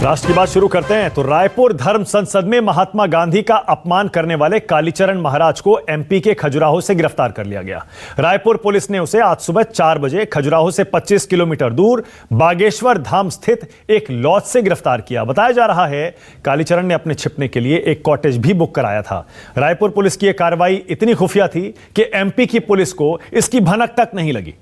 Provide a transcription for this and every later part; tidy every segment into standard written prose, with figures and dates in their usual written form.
राष्ट्र की बात शुरू करते हैं तो रायपुर धर्म संसद में महात्मा गांधी का अपमान करने वाले कालीचरण महाराज को एमपी के खजुराहो से गिरफ्तार कर लिया गया। रायपुर पुलिस ने उसे आज सुबह 4 बजे खजुराहो से 25 किलोमीटर दूर बागेश्वर धाम स्थित एक लॉज से गिरफ्तार किया। बताया जा रहा है कालीचरण ने अपने छिपने के लिए एक कॉटेज भी बुक कराया था। रायपुर पुलिस की यह कार्रवाई इतनी खुफिया थी कि एमपी की पुलिस को इसकी भनक तक नहीं लगी।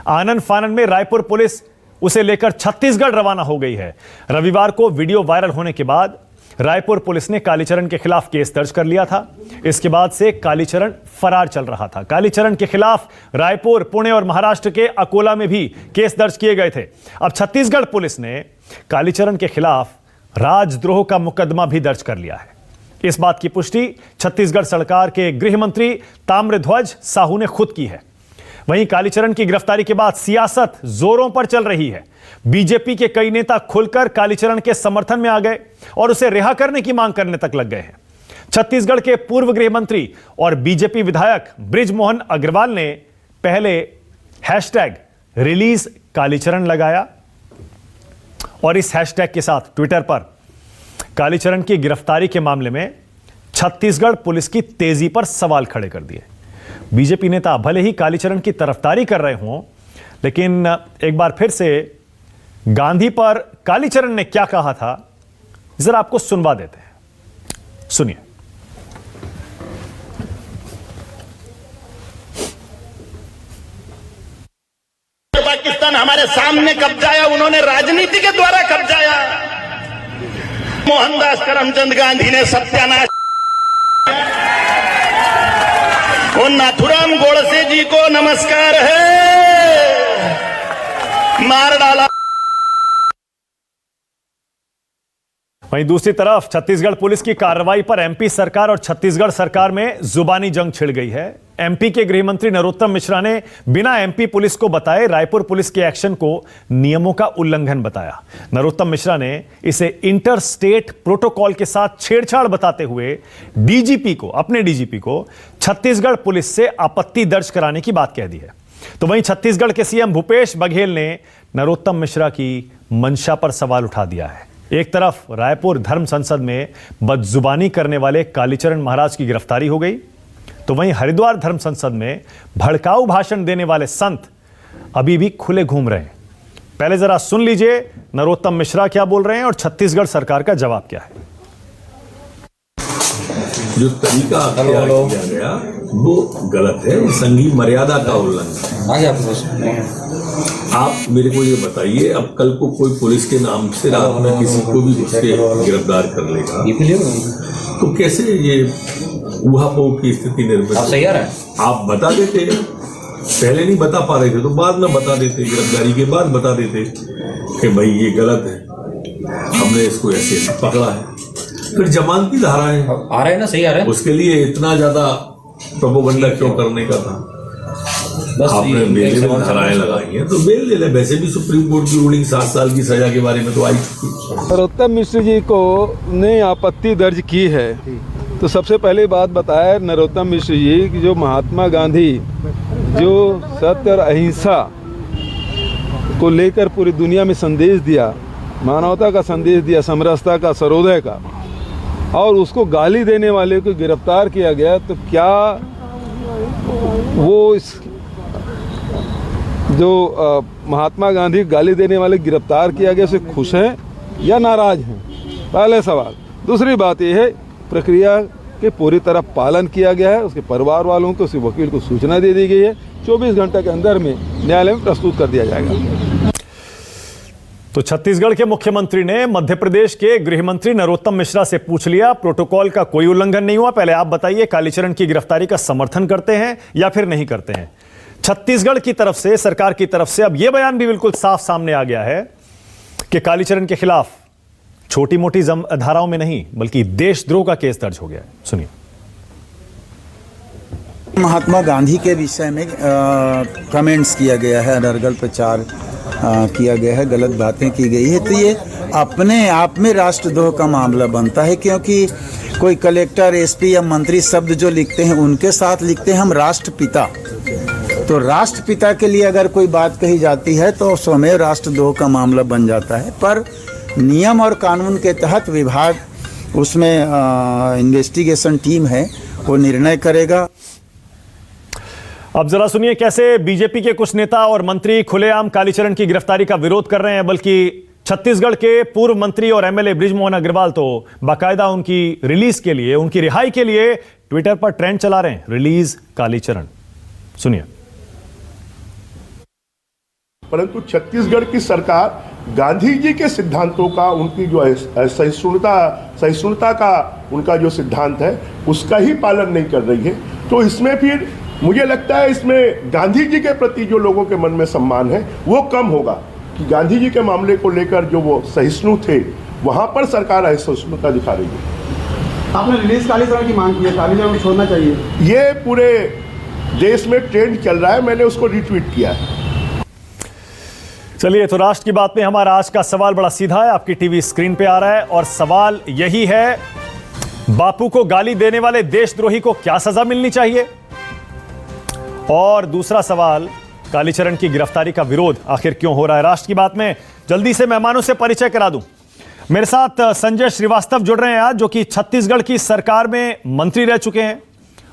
आनन फानन में रायपुर पुलिस उसे लेकर छत्तीसगढ़ रवाना हो गई है। रविवार को वीडियो वायरल होने के बाद रायपुर पुलिस ने कालीचरण के खिलाफ केस दर्ज कर लिया था। इसके बाद से कालीचरण फरार चल रहा था। कालीचरण के खिलाफ रायपुर, पुणे और महाराष्ट्र के अकोला में भी केस दर्ज किए गए थे। अब छत्तीसगढ़ पुलिस ने कालीचरण के खिलाफ राजद्रोह का मुकदमा भी दर्ज कर लिया है। इस बात की पुष्टि छत्तीसगढ़ सरकार के गृह मंत्री ताम्रध्वज साहू ने खुद की है। वहीं कालीचरण की गिरफ्तारी के बाद सियासत जोरों पर चल रही है। बीजेपी के कई नेता खुलकर कालीचरण के समर्थन में आ गए और उसे रिहा करने की मांग करने तक लग गए हैं। छत्तीसगढ़ के पूर्व गृह मंत्री और बीजेपी विधायक बृजमोहन अग्रवाल ने पहले हैशटैग रिलीज कालीचरण लगाया और इस हैशटैग के साथ ट्विटर पर कालीचरण की गिरफ्तारी के मामले में छत्तीसगढ़ पुलिस की तेजी पर सवाल खड़े कर दिए। बीजेपी नेता भले ही कालीचरण की तरफदारी कर रहे हों, लेकिन एक बार फिर से गांधी पर कालीचरण ने क्या कहा था, जरा आपको सुनवा देते हैं। सुनिए। पाकिस्तान हमारे सामने कब्जाया, उन्होंने राजनीति के द्वारा कब्जाया। मोहनदास करमचंद गांधी ने सत्यानाश, और नाथुराम गोडसे जी को नमस्कार है, मार डाला। वहीं दूसरी तरफ छत्तीसगढ़ पुलिस की कार्रवाई पर एमपी सरकार और छत्तीसगढ़ सरकार में जुबानी जंग छिड़ गई है। एमपी के गृह मंत्री नरोत्तम मिश्रा ने बिना एमपी पुलिस को बताए रायपुर पुलिस के एक्शन को नियमों का उल्लंघन बताया। नरोत्तम मिश्रा ने इसे इंटर स्टेट प्रोटोकॉल के साथ छेड़छाड़ बताते हुए अपने डीजीपी को छत्तीसगढ़ पुलिस से आपत्ति दर्ज कराने की बात कह दी है। तो वहीं छत्तीसगढ़ के सीएम भूपेश बघेल ने नरोत्तम मिश्रा की मंशा पर सवाल उठा दिया है। एक तरफ रायपुर धर्म संसद में बदजुबानी करने वाले कालीचरण महाराज की गिरफ्तारी हो गई, तो वहीं हरिद्वार धर्म संसद में भड़काऊ भाषण देने वाले संत अभी भी खुले घूम रहे हैं। पहले जरा सुन लीजिए नरोत्तम मिश्रा क्या बोल रहे हैं और छत्तीसगढ़ सरकार का जवाब क्या है। जो तरीका अख्तियार किया गया वो गलत है, संघीय मर्यादा का उल्लंघन है। आप मेरे को ये बताइए, अब कल को कोई पुलिस के नाम से रात में किसी को भी घुस के गिरफ्तार कर लेगा तो कैसे ये ऊहापोह की स्थिति निर्मित है? आप बता देते, पहले नहीं बता पा रहे थे तो बाद में बता देते, गिरफ्तारी के बाद बता देते कि भाई ये गलत है, हमने इसको ऐसे पकड़ा है। फिर जमानती धाराएं आ रहे हैं ना, सही आ रहे हैं। उसके लिए इतना ज्यादा प्रोपोगंडा क्यों करने का था? बस आपने बेल में धाराएं लगाई हैं तो बेल ले ले। वैसे भी सुप्रीम कोर्ट की रूलिंग 7 साल की सजा के बारे में तो आई चुकी। नरोत्तम मिश्र जी को ने आपत्ति दर्ज की है तो सबसे पहले बात बताया नरोत्तम मिश्र जी कि जो महात्मा गांधी जो सत्य और अहिंसा को लेकर पूरी दुनिया में संदेश दिया, मानवता का संदेश दिया, समरसता का, सर्वोदय का, और उसको गाली देने वाले को गिरफ्तार किया गया, तो क्या वो इस जो महात्मा गांधी गाली देने वाले गिरफ्तार किया गया उसे खुश हैं या नाराज हैं? पहले सवाल। दूसरी बात यह है प्रक्रिया के पूरी तरह पालन किया गया है। उसके परिवार वालों को, उसके वकील को सूचना दे दी गई है। 24 घंटे के अंदर में न्यायालय में प्रस्तुत कर दिया जाएगा। तो छत्तीसगढ़ के मुख्यमंत्री ने मध्य प्रदेश के गृह मंत्री नरोत्तम मिश्रा से पूछ लिया, प्रोटोकॉल का कोई उल्लंघन नहीं हुआ, पहले आप बताइए कालीचरण की गिरफ्तारी का समर्थन करते हैं या फिर नहीं करते हैं? छत्तीसगढ़ की तरफ से, सरकार की तरफ से अब यह बयान भी बिल्कुल साफ सामने आ गया है कि कालीचरण के खिलाफ छोटी मोटी धाराओं में नहीं बल्कि देशद्रोह का केस दर्ज हो गया है। सुनिए। महात्मा गांधी के विषय में कमेंट्स किया गया है, अनर्गल प्रचार किया गया है, गलत बातें की गई है, तो ये अपने आप में राष्ट्रद्रोह का मामला बनता है। क्योंकि कोई कलेक्टर, एसपी या मंत्री शब्द जो लिखते हैं उनके साथ लिखते हैं हम राष्ट्रपिता, तो राष्ट्रपिता के लिए अगर कोई बात कही जाती है तो स्वयं राष्ट्रद्रोह का मामला बन जाता है। पर नियम और कानून के तहत विभाग उसमें इन्वेस्टिगेशन टीम है वो निर्णय करेगा। अब जरा सुनिए कैसे बीजेपी के कुछ नेता और मंत्री खुलेआम कालीचरण की गिरफ्तारी का विरोध कर रहे हैं, बल्कि छत्तीसगढ़ के पूर्व मंत्री और एमएलए बृजमोहन अग्रवाल तो बाकायदा उनकी रिलीज के लिए, उनकी रिहाई के लिए ट्विटर पर ट्रेंड चला रहे हैं, रिलीज कालीचरण। सुनिए। परंतु छत्तीसगढ़ की सरकार गांधी जी के सिद्धांतों का, उनकी जो सहिष्णुता का उनका जो सिद्धांत है उसका ही पालन नहीं कर रही है। तो इसमें फिर मुझे लगता है इसमें गांधी जी के प्रति जो लोगों के मन में सम्मान है वो कम होगा कि गांधी जी के मामले को लेकर जो वो सहिष्णु थे वहां पर सरकार असहिष्णुता दिखा रही है। आपने रिलीज कालीचरण की मांग की है, कालीचरण को छोड़ना चाहिए, ये पूरे देश में ट्रेंड चल रहा है, मैंने उसको रिट्वीट किया है। चलिए, तो राष्ट्र की बात में हमारा आज का सवाल बड़ा सीधा है, आपकी टीवी स्क्रीन पे आ रहा है और सवाल यही है, बापू को गाली देने वाले देशद्रोही को क्या सजा मिलनी चाहिए? और दूसरा सवाल, कालीचरण की गिरफ्तारी का विरोध आखिर क्यों हो रहा है? राष्ट्र की बात में जल्दी से मेहमानों से परिचय करा दूं। मेरे साथ संजय श्रीवास्तव जुड़ रहे हैं आज, जो कि छत्तीसगढ़ की सरकार में मंत्री रह चुके हैं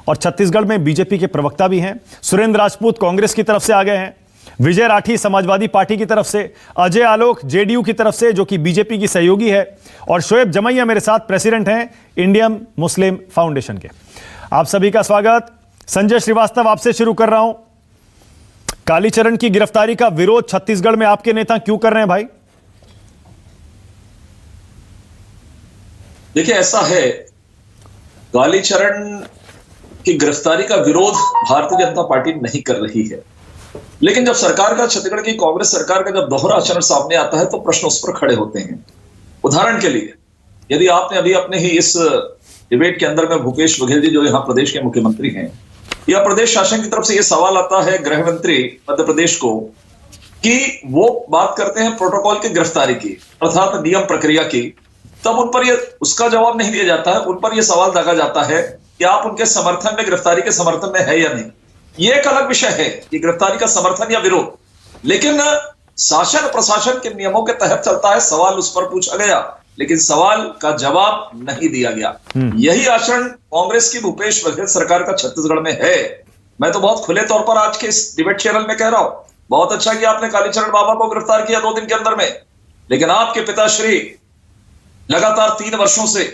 और छत्तीसगढ़ में बीजेपी के प्रवक्ता भी हैं। सुरेंद्र राजपूत कांग्रेस की तरफ से आ गए हैं, विजय राठी समाजवादी पार्टी की तरफ से, अजय आलोक जेडीयू की तरफ से जो कि बीजेपी की सहयोगी है, और शोएब जमैया मेरे साथ प्रेसिडेंट हैं इंडियन मुस्लिम फाउंडेशन के। आप सभी का स्वागत। संजय श्रीवास्तव, आपसे शुरू कर रहा हूं। कालीचरण की गिरफ्तारी का विरोध छत्तीसगढ़ में आपके नेता क्यों कर रहे हैं भाई? देखिए, ऐसा है, कालीचरण की गिरफ्तारी का विरोध भारतीय जनता पार्टी नहीं कर रही है, लेकिन जब सरकार का, छत्तीसगढ़ की कांग्रेस सरकार का जब दोहरा आचरण सामने आता है तो प्रश्न उस पर खड़े होते हैं। उदाहरण के लिए, यदि आपने अभी अपने ही इस डिबेट के अंदर में भूपेश बघेल जी जो यहां प्रदेश के मुख्यमंत्री हैं, या प्रदेश शासन की तरफ से यह सवाल आता है गृह मंत्री मध्य प्रदेश को कि वो बात करते हैं प्रोटोकॉल की गिरफ्तारी की, अर्थात नियम प्रक्रिया की, तब उन पर उसका जवाब नहीं दिया जाता है। उन पर यह सवाल दागा जाता है कि आप उनके समर्थन में, गिरफ्तारी के समर्थन में है या नहीं। यह एक अलग विषय है कि गिरफ्तारी का समर्थन या विरोध, लेकिन शासन प्रशासन के नियमों के तहत चलता है। सवाल उस पर पूछा गया, लेकिन सवाल का जवाब नहीं दिया गया। यही आचरण कांग्रेस की भूपेश बघेल सरकार का छत्तीसगढ़ में है। मैं तो बहुत खुले तौर पर आज के इस डिबेट चैनल में कह रहा हूं, बहुत अच्छा कि आपने कालीचरण बाबा को गिरफ्तार किया 2 दिन के अंदर में, लेकिन आपके पिताश्री लगातार 3 वर्षों से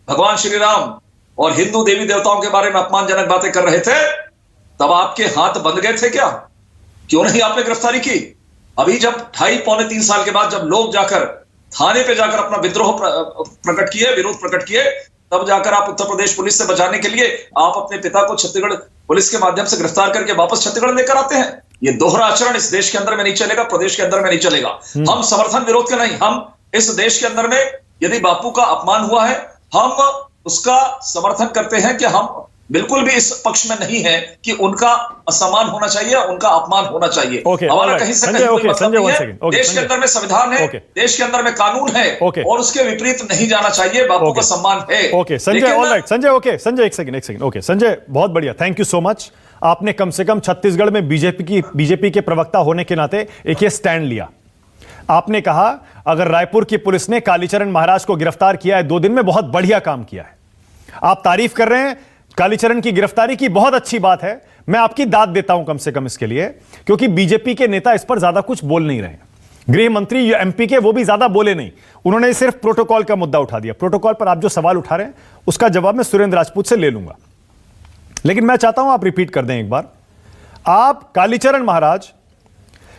भगवान श्री राम और हिंदू देवी देवताओं के बारे में अपमानजनक बातें कर रहे थे, तब आपके हाथ बंद गए थे क्या? क्यों नहीं आपने गिरफ्तारी की? अभी जब 2.5-3 साल के बाद जब लोग जाकर थाने पे जाकर अपना विद्रोह प्रकट किए, विरोध प्रकट किए, तब जाकर आप उत्तर प्रदेश पुलिस से बचाने के लिए आप अपने पिता को छत्तीसगढ़ पुलिस के माध्यम से गिरफ्तार करके वापस छत्तीसगढ़ लेकर आते हैं। ये दोहरा आचरण इस देश के अंदर में नहीं चलेगा, प्रदेश के अंदर में नहीं चलेगा। हम समर्थन विरोध के नहीं, हम इस देश के अंदर में यदि बापू का अपमान हुआ है, हम उसका समर्थन करते हैं कि हम बिल्कुल भी इस पक्ष में नहीं है कि उनका असम्मान होना चाहिए, उनका अपमान होना चाहिए। हमारा कहीं से कहीं कोई मतलब नहीं है। देश के अंदर में संविधान है, देश के अंदर में कानून है, और उसके विपरीत नहीं जाना चाहिए। बापू का सम्मान है। Okay Sanjay, alright Sanjay, okay Sanjay, एक सेकंड। ओके संजय, बहुत बढ़िया, थैंक यू सो मच। आपने कम से कम छत्तीसगढ़ में बीजेपी के प्रवक्ता होने के नाते एक ये स्टैंड लिया। आपने कहा अगर रायपुर की पुलिस ने कालीचरण महाराज को गिरफ्तार किया है 2 दिन में, बहुत बढ़िया काम किया है। आप तारीफ कर रहे हैं कालीचरण की गिरफ्तारी की, बहुत अच्छी बात है। मैं आपकी दाद देता हूं कम से कम इसके लिए, क्योंकि बीजेपी के नेता इस पर ज्यादा कुछ बोल नहीं रहे। गृह मंत्री एमपी के वो भी ज्यादा बोले नहीं, उन्होंने सिर्फ प्रोटोकॉल का मुद्दा उठा दिया। प्रोटोकॉल पर आप जो सवाल उठा रहे हैं उसका जवाब मैं सुरेंद्र राजपूत से ले लूंगा, लेकिन मैं चाहता हूं आप रिपीट कर दें एक बार। आप कालीचरण महाराज,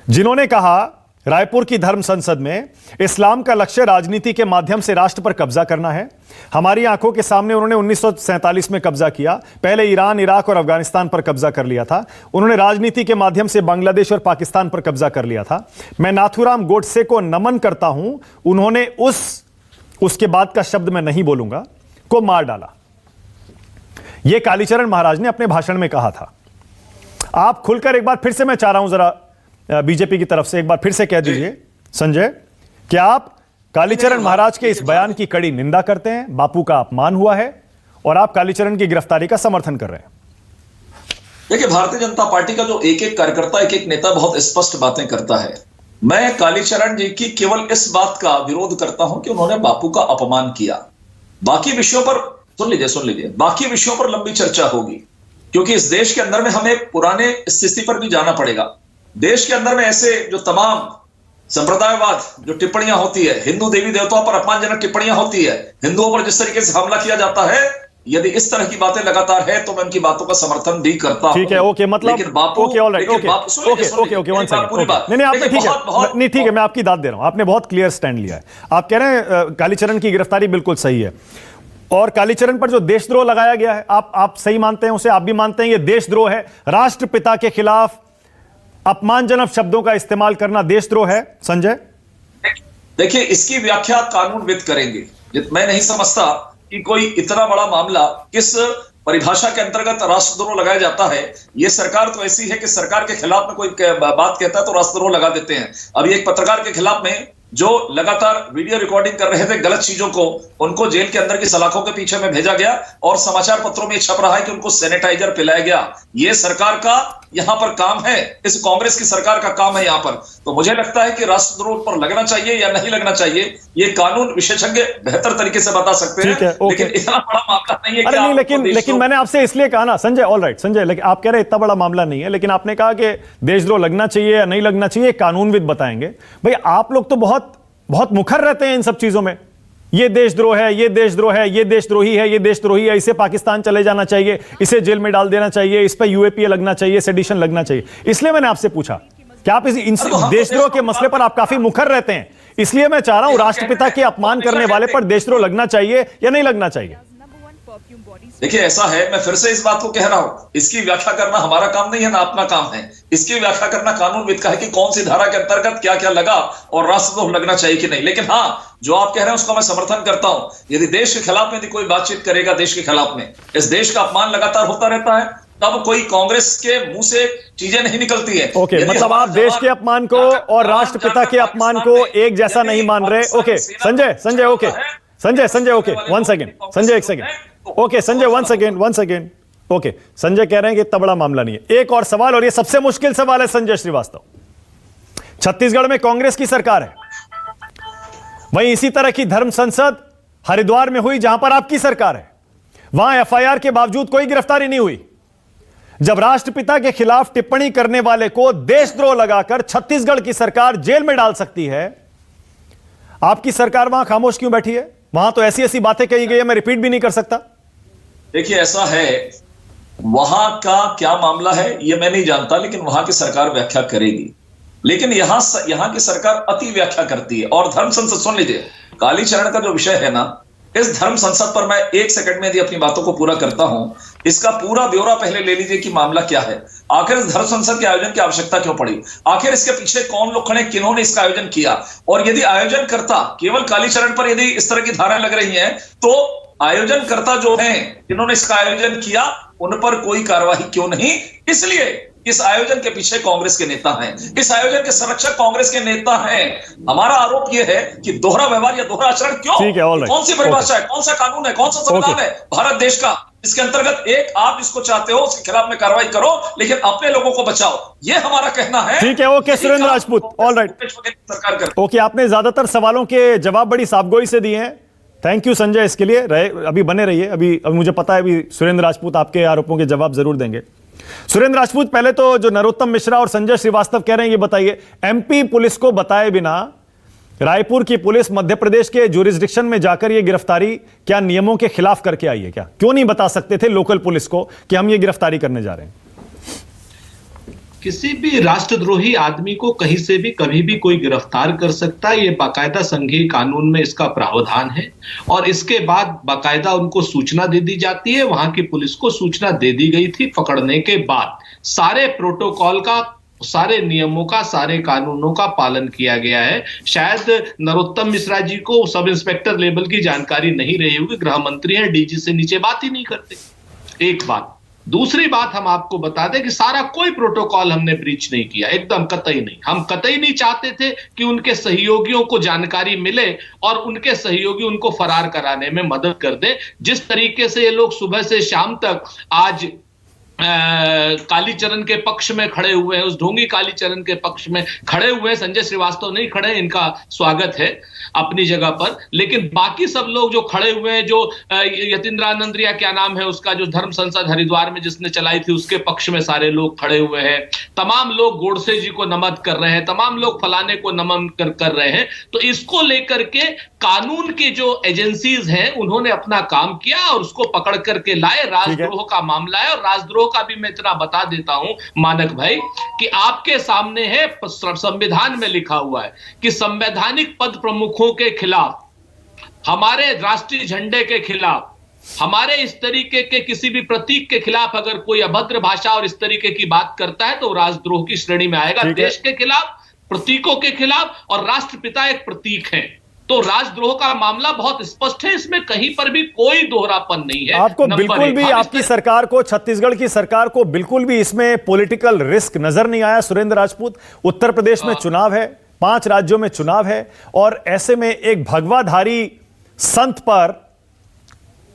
जिन्होंने कहा रायपुर की धर्म संसद में इस्लाम का लक्ष्य राजनीति के माध्यम से राष्ट्र पर कब्जा करना है, हमारी आंखों के सामने उन्होंने 1947 में कब्जा किया, पहले ईरान, इराक और अफगानिस्तान पर कब्जा कर लिया था, उन्होंने राजनीति के माध्यम से बांग्लादेश और पाकिस्तान पर कब्जा कर लिया था। मैं नाथूराम गोडसे को नमन करता हूं, उन्होंने उसके बाद का शब्द मैं नहीं बोलूंगा, को मार डाला। यह कालीचरण महाराज ने अपने भाषण में कहा था। आप खुलकर एक बार फिर से, मैं चाह रहा हूं जरा बीजेपी की तरफ से एक बार फिर से कह दीजिए संजय, क्या आप कालीचरण महाराज के इस बयान की कड़ी निंदा करते हैं, बापू का अपमान हुआ है, और आप कालीचरण की गिरफ्तारी का समर्थन कर रहे हैं? देखिए, भारतीय जनता पार्टी का जो एक एक कार्यकर्ता, एक एक नेता बहुत स्पष्ट बातें करता है। मैं कालीचरण जी की केवल इस बात का विरोध करता हूं कि उन्होंने बापू का अपमान किया। बाकी विषयों पर सुन लीजिए, बाकी विषयों पर लंबी चर्चा होगी, क्योंकि इस देश के अंदर में हमें पुराने स्थिति पर भी जाना पड़ेगा। देश के अंदर में ऐसे जो तमाम संप्रदायवाद जो टिप्पणियां होती है, हिंदू देवी देवताओं पर अपमानजनक टिप्पणियां होती है, हिंदुओं पर जिस तरीके से हमला किया जाता है, यदि इस तरह की बातें लगातार है तो मैं उनकी बातों का समर्थन भी करता हूं। ठीक है, ओके, मतलब लेकिन बापू, okay, alright, okay, okay, one second, नहीं आपने ठीक है, नहीं ठीक है, मैं आपकी दाद दे रहा हूं, आपने बहुत क्लियर स्टैंड लिया है। आप कह रहे हैं कालीचरण की गिरफ्तारी बिल्कुल सही है, और कालीचरण पर जो देशद्रोह लगाया गया है, आप सही मानते हैं उसे? आप भी मानते हैं ये देशद्रोह है? राष्ट्रपिता के खिलाफ अपमानजनक शब्दों का इस्तेमाल करना देशद्रोह है, संजय? देखिए, इसकी व्याख्या कानूनविद करेंगे। मैं नहीं समझता कि कोई इतना बड़ा मामला किस परिभाषा के अंतर्गत राष्ट्रद्रोह लगाया जाता है। यह सरकार तो ऐसी है कि सरकार के खिलाफ में कोई बात कहता है तो राष्ट्रद्रोह लगा देते हैं। अभी एक पत्रकार के खिलाफ में जो लगातार वीडियो रिकॉर्डिंग कर रहे थे गलत चीजों को, उनको जेल के अंदर की सलाखों के पीछे में भेजा गया और समाचार पत्रों में छप रहा है कि उनको सैनिटाइजर पिलाया गया। यह सरकार का यहां पर काम है, इस कांग्रेस की सरकार का काम है यहां पर। तो मुझे लगता है कि राष्ट्रद्रोह पर लगना चाहिए या नहीं लगना चाहिए, ये कानून विशेषज्ञ बेहतर तरीके से बता सकते हैं, लेकिन इतना बड़ा मामला नहीं है। अरे नहीं, लेकिन मैंने आपसे इसलिए कहा ना संजय, ऑलराइट संजय, लेकिन आप कह रहे इतना बड़ा मामला नहीं है, लेकिन आपने कहा कि देशद्रोह लगना चाहिए या नहीं लगना चाहिए, कानूनविद बताएंगे। भाई आप लोग तो बहुत मुखर रहते हैं इन सब चीजों में, ये देशद्रोह है, ये देशद्रोह है, ये देशद्रोही है, ये देशद्रोही है, इसे पाकिस्तान चले जाना चाहिए, इसे जेल में डाल देना चाहिए, इस पर यूएपीए लगना चाहिए, सेडिशन लगना चाहिए। इसलिए मैंने आपसे पूछा कि आप इस देशद्रोह के मसले पर आप काफी मुखर रहते हैं, इसलिए मैं चाह रहा हूं राष्ट्रपिता के अपमान करने वाले पर देशद्रोह लगना चाहिए या नहीं लगना चाहिए। देखिए, ऐसा है, मैं फिर से इस बात को कह रहा हूं, इसकी व्याख्या करना हमारा काम नहीं है, ना अपना काम है। इसकी व्याख्या करना कानूनविद का है कि कौन सी धारा के अंतर्गत क्या क्या लगा और राष्ट्रद्रोह लगना चाहिए कि नहीं। लेकिन हाँ, जो आप कह रहे हैं उसका मैं समर्थन करता हूं। यदि देश के खिलाफ में यदि कोई बातचीत करेगा, देश के खिलाफ में, इस देश का अपमान लगातार होता रहता है, तब कोई कांग्रेस के मुंह से चीजें नहीं निकलती है। ओके, मतलब आप देश के अपमान को और राष्ट्रपिता के अपमान को एक जैसा नहीं मान रहे। Okay Sanjay, okay Sanjay, okay, one second Sanjay, एक second, okay Sanjay, one second, okay, Sanjay कह रहे हैं कि इतना बड़ा मामला नहीं है। एक और सवाल, और ये सबसे मुश्किल सवाल है संजय श्रीवास्तव। छत्तीसगढ़ में कांग्रेस की सरकार है, वहीं इसी तरह की धर्म संसद हरिद्वार में हुई जहां पर आपकी सरकार है, वहां एफआईआर के बावजूद कोई गिरफ्तारी नहीं हुई। जब राष्ट्रपिता के खिलाफ टिप्पणी करने वाले को देशद्रोह लगाकर छत्तीसगढ़ की सरकार जेल में डाल सकती है, आपकी सरकार वहां खामोश क्यों बैठी है? वहां तो ऐसी ऐसी बातें कही गई है, मैं रिपीट भी नहीं कर सकता। देखिए, ऐसा है, वहां का क्या मामला है ये मैं नहीं जानता, लेकिन वहां की सरकार व्याख्या करेगी। लेकिन यहां की सरकार अति व्याख्या करती है। और धर्म संसद, सुन लीजिए, कालीचरण का जो विषय है ना, इस धर्म संसद पर मैं एक सेकंड में यदि अपनी बातों को पूरा करता हूं, इसका पूरा ब्यौरा पहले ले लीजिए कि मामला क्या है, आखिर इस धर्म संसद के आयोजन की आवश्यकता क्यों पड़ी, आखिर इसके पीछे कौन लोग खड़े, किन्होंने इसका आयोजन किया, और यदि आयोजन करता केवल कालीचरण पर यदि इस तरह की धाराएं लग रही हैं, तो आयोजनकर्ता जो हैं जिन्होंने इसका आयोजन किया उन पर कोई कार्रवाई क्यों नहीं? इसलिए इस आयोजन के पीछे कांग्रेस के नेता हैं, इस आयोजन के संरक्षक कांग्रेस के नेता हैं। हमारा आरोप यह है कि दोहरा व्यवहार या दोहरा आचरण क्यों? कौन सी परिभाषा है, कौन सा कानून है, कौन सा संविधान है भारत देश का, इसके अंतर्गत एक आप जिसको चाहते हो उसके खिलाफ में कार्रवाई करो, लेकिन अपने लोगों को बचाओ, ये हमारा कहना है। ठीक है, ओके सुरेंद्र राजपूत, ऑलराइट, सरकार कर ओके, आपने ज्यादातर सवालों के जवाब बड़ी साफगोई से दिए हैं। थैंक यू संजय, इसके लिए अभी बने रहिए। अभी मुझे पता है अभी सुरेंद्र राजपूत आपके आरोपों के जवाब जरूर देंगे। सुरेंद्र राजपूत, पहले तो जो नरोत्तम मिश्रा और संजय श्रीवास्तव कह रहे हैं, ये बताइए, एमपी पुलिस को बताए बिना रायपुर की पुलिस मध्य प्रदेश के ज्यूरिसडिक्शन में जाकर ये गिरफ्तारी क्या नियमों के खिलाफ करके आई है? क्या क्यों नहीं बता सकते थे लोकल पुलिस को कि हम ये गिरफ्तारी करने जा रहे हैं? किसी भी राष्ट्रद्रोही आदमी को कहीं से भी कभी भी कोई गिरफ्तार कर सकता है, ये बाकायदा संघीय कानून में इसका प्रावधान है। और इसके बाद बाकायदा उनको सूचना दे दी जाती है, वहां की पुलिस को सूचना दे दी गई थी। पकड़ने के बाद सारे प्रोटोकॉल का, सारे नियमों का, सारे कानूनों का पालन किया गया है। शायद नरोत्तम मिश्रा जी को सब इंस्पेक्टर लेवल की जानकारी नहीं रही होगी, गृह मंत्री हैं, डीजी से नीचे बात ही नहीं करते। एक बात। दूसरी बात, हम आपको बता दें कि सारा कोई प्रोटोकॉल हमने ब्रीच नहीं किया, एकदम कतई नहीं। हम कतई नहीं चाहते थे कि उनके सहयोगियों को जानकारी मिले और उनके सहयोगी उनको फरार कराने में मदद कर दे। जिस तरीके से ये लोग सुबह से शाम तक आज कालीचरण के पक्ष में खड़े हुए हैं, उस ढोंगी कालीचरण के पक्ष में खड़े हुए हैं। संजय श्रीवास्तव नहीं खड़े, इनका स्वागत है अपनी जगह पर, लेकिन बाकी सब लोग जो खड़े हुए हैं, जो यतीन्द्रानंद या क्या नाम है उसका, जो धर्म संसद हरिद्वार में जिसने चलाई थी, उसके पक्ष में सारे लोग खड़े हुए हैं। तमाम लोग गोडसे जी को नमन कर रहे हैं, तमाम लोग फलाने को नमन कर रहे हैं। तो इसको लेकर के कानून के जो एजेंसीज हैं उन्होंने अपना काम किया और उसको पकड़ करके लाए। राजद्रोह का मामला है, और राजद्रोह का भी मैं इतना बता देता हूं मानक भाई कि आपके सामने है, संविधान में लिखा हुआ है कि संवैधानिक पद प्रमुखों के खिलाफ, हमारे राष्ट्रीय झंडे के खिलाफ, हमारे इस तरीके के किसी भी प्रतीक के खिलाफ अगर कोई अभद्र भाषा और इस तरीके की बात करता है तो राजद्रोह की श्रेणी में आएगा। देश के खिलाफ, प्रतीकों के खिलाफ, और राष्ट्रपिता एक प्रतीक है। तो राजद्रोह का मामला बहुत स्पष्ट है, इसमें कहीं पर भी कोई दोहरापन नहीं है। आपको बिल्कुल भी, आपकी सरकार को, छत्तीसगढ़ की सरकार को बिल्कुल भी इसमें पॉलिटिकल रिस्क नजर नहीं आया। सुरेंद्र राजपूत, उत्तर प्रदेश में चुनाव है, 5 राज्यों में चुनाव है, और ऐसे में एक भगवाधारी संत पर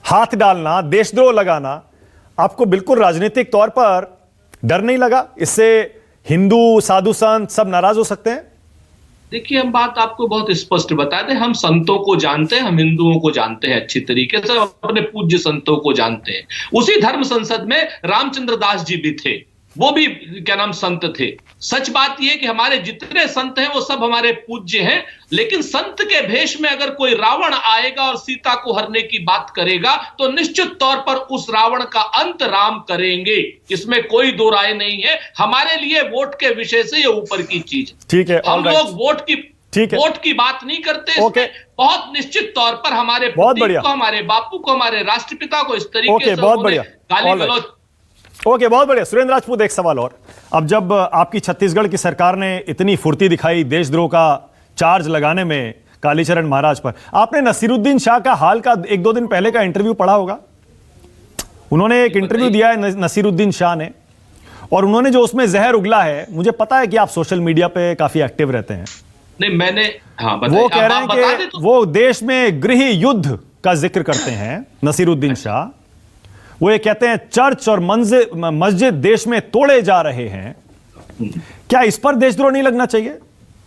हाथ डालना, देशद्रोह लगाना, आपको बिल्कुल राजनीतिक तौर पर डर नहीं लगा? इससे हिंदू, साधु संत सब नाराज हो सकते हैं? देखिए, हम बात आपको बहुत स्पष्ट बता दें, हम संतों को जानते हैं, हम हिंदुओं को जानते हैं अच्छी तरीके से, अपने पूज्य संतों को जानते हैं। उसी धर्म संसद में रामचंद्र दास जी भी थे, वो भी क्या नाम संत थे। सच बात यह कि हमारे जितने संत हैं वो सब हमारे पूज्य हैं, लेकिन संत के भेष में अगर कोई रावण आएगा और सीता को हरने की बात करेगा तो निश्चित तौर पर उस रावण का अंत राम करेंगे, इसमें कोई दो राय नहीं है। हमारे लिए वोट के विषय से ये ऊपर की चीज। ठीक है, हम लोग वोट की बात नहीं करते। ओके, बहुत निश्चित तौर पर हमारे बहुत बढ़िया को, हमारे बापू को, हमारे राष्ट्रपिता को इस तरीके से बहुत बढ़िया गाली गलौज। ओके, बहुत बढ़िया। सुरेंद्र राजपूत, एक सवाल और। अब जब आपकी छत्तीसगढ़ की सरकार ने इतनी फुर्ती दिखाई देशद्रोह का चार्ज लगाने में कालीचरण महाराज पर, आपने नसीरुद्दीन शाह का हाल का 1-2 दिन पहले का इंटरव्यू पढ़ा होगा? उन्होंने एक इंटरव्यू दिया है नसीरुद्दीन शाह ने, और उन्होंने जो उसमें जहर उगला है, मुझे पता है कि आप सोशल मीडिया पे काफी एक्टिव रहते हैं। नहीं, मैंने वो कह रहे हैं कि वो देश में गृह युद्ध का जिक्र करते हैं नसीरुद्दीन शाह। वो ये कहते हैं चर्च और मस्जिद देश में तोड़े जा रहे हैं। क्या इस पर देशद्रोह नहीं लगना चाहिए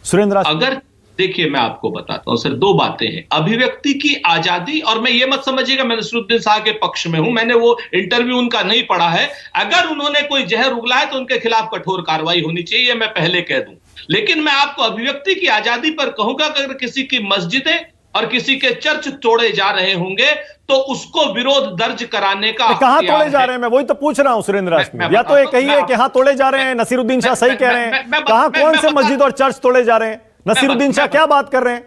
सुरेंद्र? अगर देखिए, मैं आपको बताता हूं सर, 2 बातें हैं। अभिव्यक्ति की आजादी, और मैं ये मत समझिएगा मैं नसीरुद्दीन शाह के पक्ष में हूं, मैंने वो इंटरव्यू उनका नहीं पढ़ा है। अगर उन्होंने कोई जहर उगला है तो उनके खिलाफ कठोर कार्रवाई होनी चाहिए, मैं पहले कह दूं। लेकिन मैं आपको अभिव्यक्ति की आजादी पर कहूंगा कि अगर किसी की मस्जिदें और किसी के चर्च तोड़े जा रहे होंगे तो उसको विरोध दर्ज कराने का कहां तोड़े जा रहे हैं? मैं वही तो पूछ रहा हूं सुरेंद्र राजपूत। या तो ये कहिए कि हाँ तोड़े जा रहे हैं, नसीरुद्दीन शाह सही कह रहे हैं। कहां, कौन से मस्जिद और चर्च तोड़े जा रहे हैं? नसीरुद्दीन शाह क्या बात कर रहे हैं?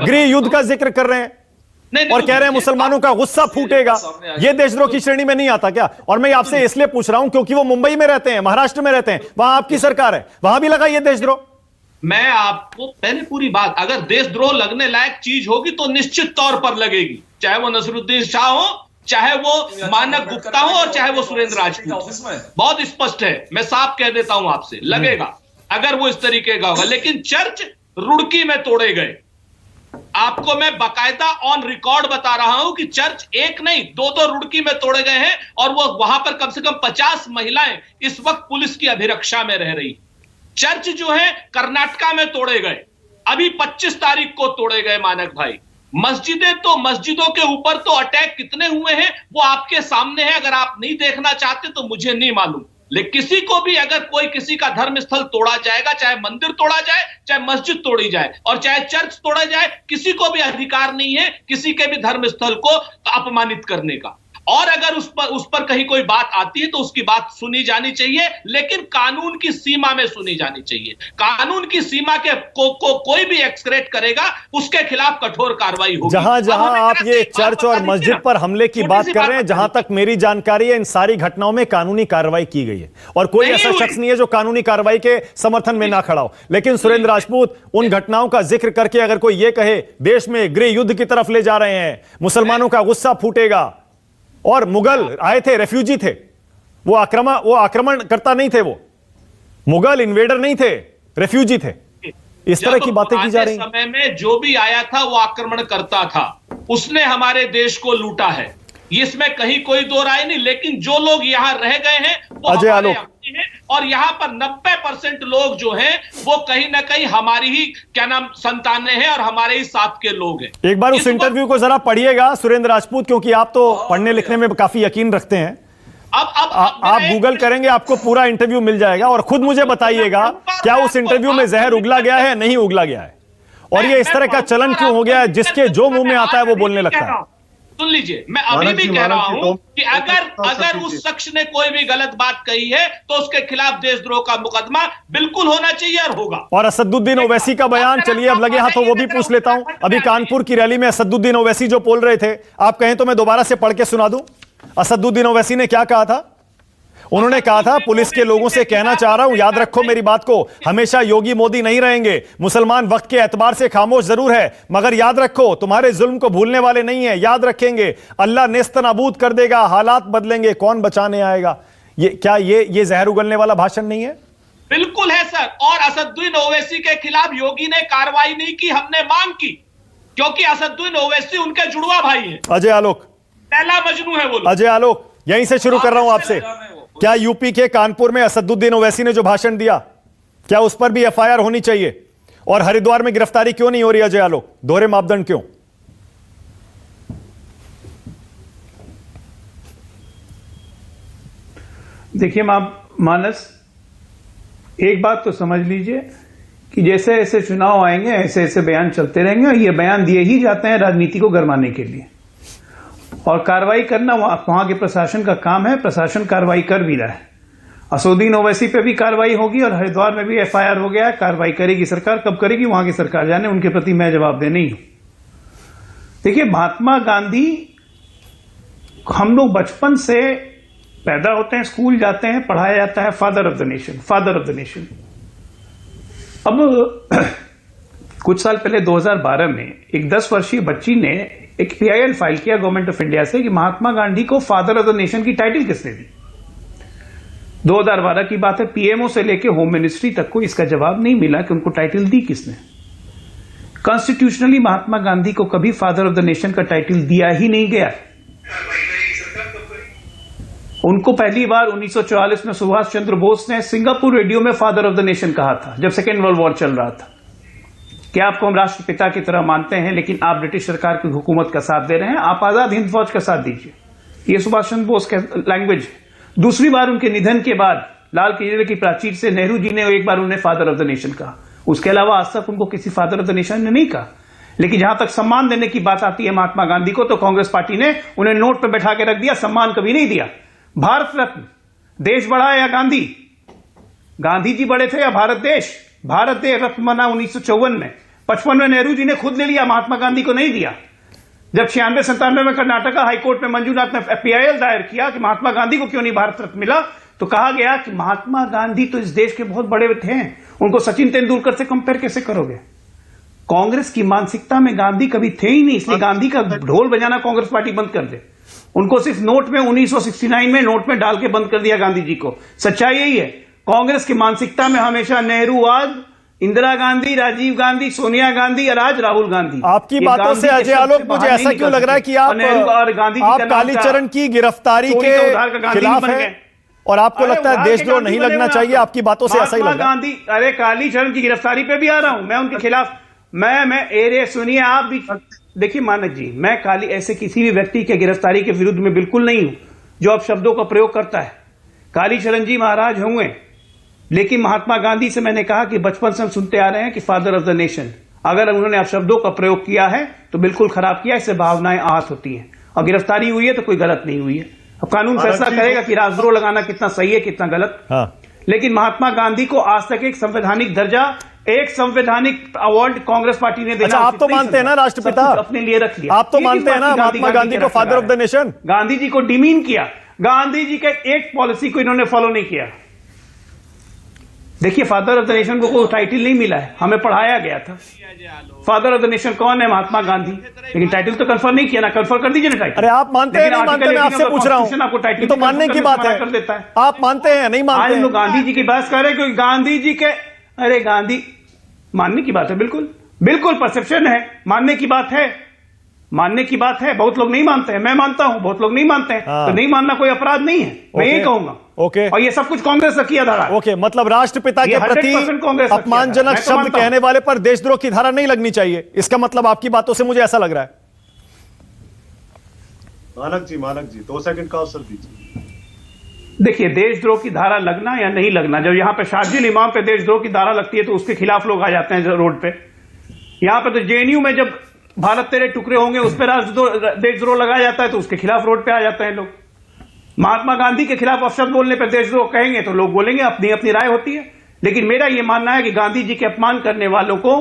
गृह युद्ध का जिक्र कर रहे हैं और कह रहे हैं मुसलमानों का गुस्सा फूटेगा। ये देशद्रोह की श्रेणी में नहीं आता क्या? और मैं आपसे इसलिए पूछ रहा हूं क्योंकि वो मुंबई में रहते हैं, महाराष्ट्र में रहते हैं, वहां आपकी सरकार है, वहां भी लगा ये देशद्रोह। मैं आपको पहले पूरी बात, अगर देशद्रोह लगने लायक चीज होगी तो निश्चित तौर पर लगेगी, चाहे वो नसीरुद्दीन शाह हो, चाहे वो मानक गुप्ता हो, और चाहे वो सुरेंद्र राजपूत। बहुत स्पष्ट है, मैं साफ कह देता हूं आपसे, लगेगा अगर वो इस तरीके का होगा। लेकिन चर्च रुड़की में तोड़े गए, आपको मैं बाकायदा ऑन रिकॉर्ड बता रहा हूं कि चर्च एक नहीं 2-2 रुड़की में तोड़े गए हैं, और वो वहां पर कम से कम 50 महिलाएं इस वक्त पुलिस की अभिरक्षा में रह रही। चर्च जो है कर्नाटका में तोड़े गए, अभी 25 तारीख को तोड़े गए मानक भाई। मस्जिदें, तो मस्जिदों के ऊपर तो अटैक कितने हुए हैं वो आपके सामने है, अगर आप नहीं देखना चाहते तो मुझे नहीं मालूम। लेकिन किसी को भी अगर कोई किसी का धर्म स्थल तोड़ा जाएगा, चाहे मंदिर तोड़ा जाए, चाहे मस्जिद तोड़ी जाए, और चाहे चर्च तोड़ा जाए, किसी को भी अधिकार नहीं है किसी के भी धर्म स्थल को अपमानित करने का। और अगर उस पर कहीं कोई बात आती है तो उसकी बात सुनी जानी चाहिए, लेकिन कानून की सीमा में सुनी जानी चाहिए। कानून की सीमा के कोई भी एक्सक्रेट करेगा उसके खिलाफ कठोर कार्रवाई होगी। जहां जहां आप ये चर्च और मस्जिद पर हमले की बात कर रहे हैं, जहां तक मेरी जानकारी है, इन सारी घटनाओं में कानूनी कार्रवाई की गई है और कोई ऐसा शख्स नहीं है जो कानूनी कार्रवाई के समर्थन में ना खड़ा हो। लेकिन सुरेंद्र राजपूत, उन घटनाओं का जिक्र करके अगर कोई ये कहे देश में गृह युद्ध की तरफ ले जा रहे हैं, मुसलमानों का गुस्सा फूटेगा, और मुगल आए थे, रेफ्यूजी थे, वो आक्रमणकर्ता नहीं थे, वो मुगल इन्वेडर नहीं थे, रेफ्यूजी थे, इस तरह की बातें की जा रही हैं। समय में जो भी आया था वो आक्रमण करता था, उसने हमारे देश को लूटा है। इसमें कहीं कोई दो राय नहीं, लेकिन जो लोग यहाँ रह गए हैं वो अजय हमारे आलोक। अपने हैं, और यहाँ पर 90% लोग जो हैं वो कहीं ना कहीं हमारी ही क्या नाम संतानें हैं और हमारे ही साथ के लोग हैं। एक बार उस इंटरव्यू को जरा पढ़िएगा सुरेंद्र राजपूत, क्योंकि आप तो पढ़ने लिखने में काफी यकीन रखते हैं। आप गूगल करेंगे, आपको पूरा इंटरव्यू मिल जाएगा, और खुद मुझे बताइएगा क्या उस इंटरव्यू में जहर उगला गया है, नहीं उगला गया है, और ये इस तरह का चलन क्यों हो गया है जिसके जो मुंह में आता है वो बोलने लगता है। सुन लीजिए, मैं अभी भी कह रहा हूं कि अगर उस शख्स ने कोई भी गलत बात कही है तो उसके खिलाफ देशद्रोह का मुकदमा बिल्कुल होना चाहिए और होगा। और असदुद्दीन ओवैसी का बयान, चलिए अब लगे हाथों वो भी पूछ लेता हूं। अभी कानपुर की रैली में असदुद्दीन ओवैसी जो बोल रहे थे, आप कहें तो मैं दोबारा से पढ़ के सुना दूं। असदुद्दीन ओवैसी ने क्या कहा था? उन्होंने कहा था, पुलिस के लोगों से कहना चाह रहा हूं, याद रखो मेरी बात को, हमेशा योगी मोदी नहीं रहेंगे। मुसलमान वक्त के एतबार से खामोश जरूर है, मगर याद रखो तुम्हारे जुल्म को भूलने वाले नहीं है। याद रखेंगे, अल्लाह नेस्तनाबूद कर देगा, हालात बदलेंगे, कौन बचाने आएगा। ये जहर उगलने वाला भाषण नहीं है? बिल्कुल है सर। और असदुद्दीन ओवैसी के खिलाफ योगी ने कार्रवाई नहीं की, हमने मांग की, क्योंकि असदुद्दीन ओवैसी उनके जुड़वा भाई हैं। अजय आलोक, पहला मजनू है वो। अजय आलोक, यहीं से शुरू कर रहा हूं आपसे। क्या यूपी के कानपुर में असदुद्दीन ओवैसी ने जो भाषण दिया, क्या उस पर भी एफआईआर होनी चाहिए? और हरिद्वार में गिरफ्तारी क्यों नहीं हो रही अजय आलोक? दोहरे मापदंड क्यों? देखिए मानस, एक बात तो समझ लीजिए कि जैसे ऐसे चुनाव आएंगे ऐसे ऐसे बयान चलते रहेंगे, और ये बयान दिए ही जाते हैं राजनीति को गरमाने के लिए, और कार्रवाई करना वहां के प्रशासन का काम है। प्रशासन कार्रवाई कर भी रहा है। असदुद्दीन ओवैसी पे भी कार्रवाई होगी और हरिद्वार में भी एफआईआर हो गया है। कार्रवाई करेगी सरकार, कब करेगी वहां की सरकार जाने, उनके प्रति मैं जवाब दे नहीं हूं। देखिए, महात्मा गांधी, हम लोग बचपन से पैदा होते हैं, स्कूल जाते हैं, पढ़ाया जाता है father of the nation, father of the nation. अब कुछ साल पहले 2012 में एक 10 वर्षीय बच्ची ने एक PIL फाइल किया गवर्नमेंट ऑफ इंडिया से कि महात्मा गांधी को फादर ऑफ द नेशन की टाइटल किसने दी। 2012 की बात है। PMO से लेकर होम मिनिस्ट्री तक को इसका जवाब नहीं मिला कि उनको टाइटल दी किसने। कॉन्स्टिट्यूशनली महात्मा गांधी को कभी फादर ऑफ द नेशन का टाइटल दिया ही नहीं गया। उनको पहली बार 1944 में सुभाष चंद्र बोस ने सिंगापुर रेडियो में फादर ऑफ द नेशन कहा था, जब सेकेंड वर्ल्ड वॉर चल रहा था। क्या आपको हम राष्ट्रपिता की तरह मानते हैं, लेकिन आप ब्रिटिश सरकार की हुकूमत का साथ दे रहे हैं, आप आजाद हिंद फौज का साथ दीजिए। ये सुभाष चंद्र बोस का लैंग्वेज है। दूसरी बार उनके निधन के बाद लाल किले की प्राचीर से नेहरू जी ने एक बार उन्हें फादर ऑफ द नेशन कहा। उसके अलावा आज तक उनको किसी फादर ऑफ द नेशन ने नहीं कहा। लेकिन जहां तक सम्मान देने की बात आती है महात्मा गांधी को, तो कांग्रेस पार्टी ने उन्हें नोट पर बैठा के रख दिया, सम्मान कभी नहीं दिया। भारत रत्न, देश बड़ा या गांधी? गांधी जी बड़े थे या भारत देश? भारत देश रत्न बना 1954 में। 55 में नेहरू जी ने खुद ले लिया, महात्मा गांधी को नहीं दिया। जब 96-97 में कर्नाटका हाईकोर्ट में मंजूनाथ ने PIL दायर किया कि महात्मा गांधी को क्यों नहीं भारत रत्न मिला, तो कहा गया कि महात्मा गांधी तो इस देश के बहुत बड़े थे, उनको सचिन तेंदुलकर से कंपेयर कैसे करोगे। कांग्रेस की मानसिकता में गांधी कभी थे ही नहीं, इसलिए गांधी का ढोल बजाना कांग्रेस पार्टी बंद कर दे। उनको सिर्फ नोट में 1969 में नोट में डाल के बंद कर दिया गांधी जी को। सच्चाई यही है। कांग्रेस की मानसिकता में हमेशा नेहरूवाद, इंदिरा गांधी, राजीव गांधी, सोनिया गांधी और आज राहुल गांधी। आपकी बातों से अजय आलोक मुझे ऐसा क्यों लग रहा है कि आप कालीचरण की गिरफ्तारी के खिलाफ हैं और आपको लगता है देशद्रोह नहीं लगना चाहिए? आपकी बातों से ऐसा ही लग रहा है। गांधी, अरे कालीचरण की गिरफ्तारी पे भी आ रहा हूं मैं, उनके खिलाफ मैं सुनिए आप भी। देखिए मानक जी, मैं ऐसे किसी भी व्यक्ति के गिरफ्तारी के विरुद्ध में बिल्कुल नहीं हूं जो अब शब्दों का प्रयोग करता है। कालीचरण जी महाराज होंगे, लेकिन महात्मा गांधी से मैंने कहा कि बचपन से हम सुनते आ रहे हैं कि फादर ऑफ द नेशन। अगर उन्होंने अब शब्दों का प्रयोग किया है तो बिल्कुल खराब किया, इससे भावनाएं आहत होती हैं। और गिरफ्तारी हुई है तो कोई गलत नहीं हुई है। अब कानून फैसला करेगा कि राजद्रोह लगाना कितना सही है कितना गलत। लेकिन महात्मा गांधी को आज तक एक संवैधानिक दर्जा, एक संवैधानिक अवार्ड कांग्रेस पार्टी ने दिया। आप तो मानते हैं ना राष्ट्रपिता, अपने लिए रख लिया। आप तो मानते हैं ना महात्मा गांधी को father of the nation? Gandhi ji को डिमीन किया। गांधी जी के एक पॉलिसी को इन्होंने फॉलो नहीं किया। देखिए, फादर ऑफ द नेशन को कोई टाइटल नहीं मिला है, हमें पढ़ाया गया था। फादर ऑफ द नेशन कौन है? महात्मा गांधी। लेकिन टाइटल तो कंफर्म नहीं किया ना, कंफर्म कर दीजिए ना टाइटल। अरे आप मानते हैं नहीं मानते? मैं आपसे पूछ रहा हूं, आपको टाइटल तो मानने की बात है। कर देता है। आप मानते हैं नहीं मानते? आज लोग गांधी जी की बात कर रहे हैं क्योंकि गांधी जी के, अरे गांधी मानने की बात है, बिल्कुल बिल्कुल परसेप्शन है, मानने की बात है। मानने की बात है, बहुत लोग नहीं मानते हैं, मैं मानता हूं, बहुत लोग नहीं मानते हैं, हाँ। तो नहीं मानना कोई अपराध नहीं है, मैं यही कहूंगा। ओके। और ये सब कुछ कांग्रेस का किया धारा है। ओके, मतलब राष्ट्रपिता ये के प्रति 100% कांग्रेस का किया था। अपमानजनक मैं तो शब्द मानता हूं। कहने वाले पर देशद्रोह की धारा नहीं लगनी चाहिए, इसका मतलब आपकी बातों से मुझे ऐसा लग रहा है। मानक जी 2 सेकंड का अवसर दीजिए। देखिए, देशद्रोह की धारा लगना या नहीं लगना, जब यहां पे शार्जिल इमाम पे देशद्रोह की धारा लगती है तो उसके खिलाफ लोग आ जाते हैं रोड पे। यहां पे तो जेएनयू में जब भारत तेरे टुकड़े होंगे उस पर देशद्रोह लगाया जाता है तो उसके खिलाफ रोड पे आ जाते हैं लोग। महात्मा गांधी के खिलाफ अपशब्द बोलने पर देशद्रोह कहेंगे तो लोग बोलेंगे, अपनी अपनी राय होती है। लेकिन मेरा यह मानना है कि गांधी जी के अपमान करने वालों को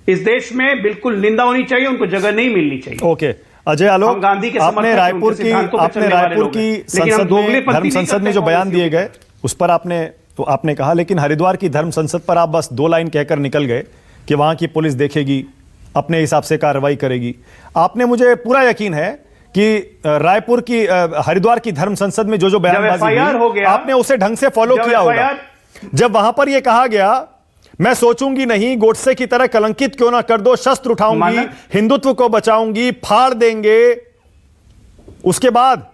इस देश में बिल्कुल निंदा होनी चाहिए, उनको जगह नहीं मिलनी चाहिए। ओके, अजय आलोक, हम गांधी के आपने समर्थक हैं, रायपुर उनके की सिद्धांतों पे चलने वाले लोग हैं। लेकिन हम संसद दोगले में, पंथी धर्म नहीं संसद में करते जो बयान कांग्रेस दिए गए उस पर आपने कहा, लेकिन हरिद्वार की धर्म संसद पर आप बस 2 लाइन कहकर निकल गए कि वहां की पुलिस देखेगी, अपने हिसाब से कार्रवाई करेगी। आपने, मुझे पूरा यकीन है कि रायपुर की हरिद्वार की धर्म संसद में जो बयानबाजी हुई, आपने उसे ढंग से फॉलो किया होगा। जब वहां पर यह कहा गया, मैं सोचूंगी नहीं, गोडसे की तरह कलंकित क्यों ना कर दो, शस्त्र उठाऊंगी, हिंदुत्व को बचाऊंगी, फाड़ देंगे। उसके बाद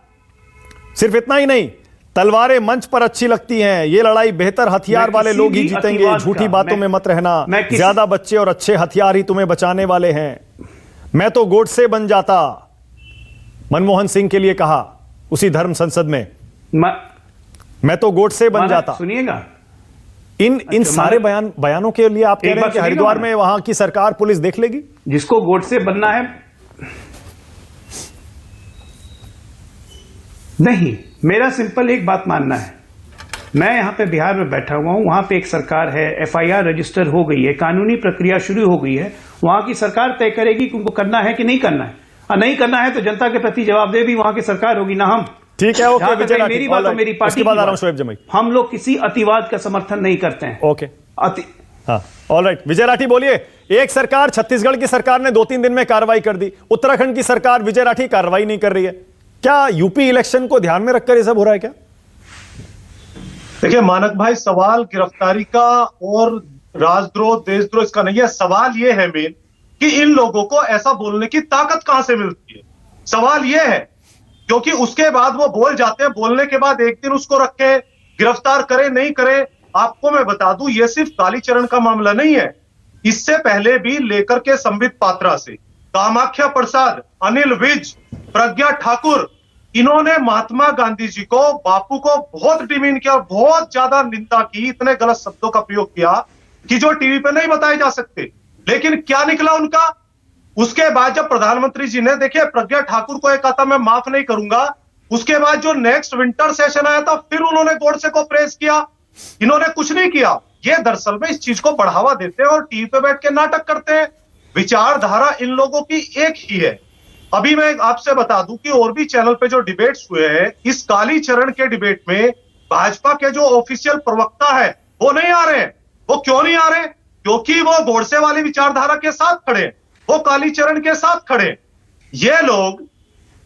सिर्फ इतना ही नहीं, तलवारें मंच पर अच्छी लगती हैं, ये लड़ाई बेहतर हथियार वाले लोग ही जीतेंगे, झूठी बातों में मत रहना, ज्यादा बच्चे और अच्छे हथियार ही तुम्हें बचाने वाले हैं। मैं तो गोडसे बन जाता, मनमोहन सिंह के लिए कहा उसी धर्म संसद में, मैं तो गोडसे बन जाता। सुनिएगा, इन सारे बयानों के लिए आप कह रहे हैं कि हरिद्वार में वहां की सरकार पुलिस देख लेगी? जिसको गोडसे बनना है, नहीं, मेरा सिंपल एक बात मानना है। मैं यहां पे बिहार में बैठा हुआ हूं, वहां पे एक सरकार है, एफआईआर रजिस्टर हो गई है, कानूनी प्रक्रिया शुरू हो गई है, वहां की सरकार तय करेगी कि उनको करना है कि नहीं करना है। और नहीं करना है तो जनता के प्रति जवाबदेह भी वहां की सरकार होगी, ना हम। ठीक है, ओके विजय राठी, मेरी बात और मेरी पार्टी की बात, शोएब जमाई, हम लोग किसी अतिवाद का समर्थन नहीं करते हैं। ओके, हाँ, ऑलराइट। विजय राठी बोलिए, एक सरकार, छत्तीसगढ़ की सरकार ने 2-3 दिन में कार्रवाई कर दी, उत्तराखंड की सरकार, विजय राठी, कार्रवाई नहीं कर रही है। क्या यूपी इलेक्शन को ध्यान में रखकर ये सब हो रहा है क्या? देखिए मानक भाई, सवाल गिरफ्तारी का और राजद्रोह देशद्रोह इसका नहीं है। सवाल यह है मेन कि इन लोगों को ऐसा बोलने की ताकत कहां से मिलती है। सवाल यह है, क्योंकि उसके बाद वो बोल जाते हैं, बोलने के बाद एक दिन उसको रखे, गिरफ्तार करे नहीं करे। आपको मैं बता दूं, यह सिर्फ कालीचरण का मामला नहीं है, इससे पहले भी लेकर के संबित पात्रा से कामाख्या प्रसाद, अनिल विज, प्रज्ञा ठाकुर, इन्होंने महात्मा गांधी जी को, बापू को बहुत डिमीन किया, बहुत ज्यादा निंदा की, इतने गलत शब्दों का प्रयोग किया कि जो टीवी पे नहीं बताए जा सकते। लेकिन क्या निकला उनका? उसके बाद जब प्रधानमंत्री जी ने, देखिए प्रज्ञा ठाकुर को एक आता मैं माफ नहीं करूंगा, उसके बाद जो नेक्स्ट विंटर सेशन आया था फिर उन्होंने गोडसे को प्रेस किया। इन्होंने कुछ नहीं किया। ये दरअसल में इस चीज को बढ़ावा देते हैं और टीवी पे बैठ के नाटक करते हैं। विचारधारा इन लोगों की एक ही है। अभी मैं आपसे बता दूं कि और भी चैनल पे जो डिबेट्स हुए हैं, इस कालीचरण के डिबेट में भाजपा के जो ऑफिशियल प्रवक्ता है वो नहीं आ रहे हैं। वो क्यों नहीं आ रहे? क्योंकि वो गोडसे वाली विचारधारा के साथ खड़े, वो कालीचरण के साथ खड़े। ये लोग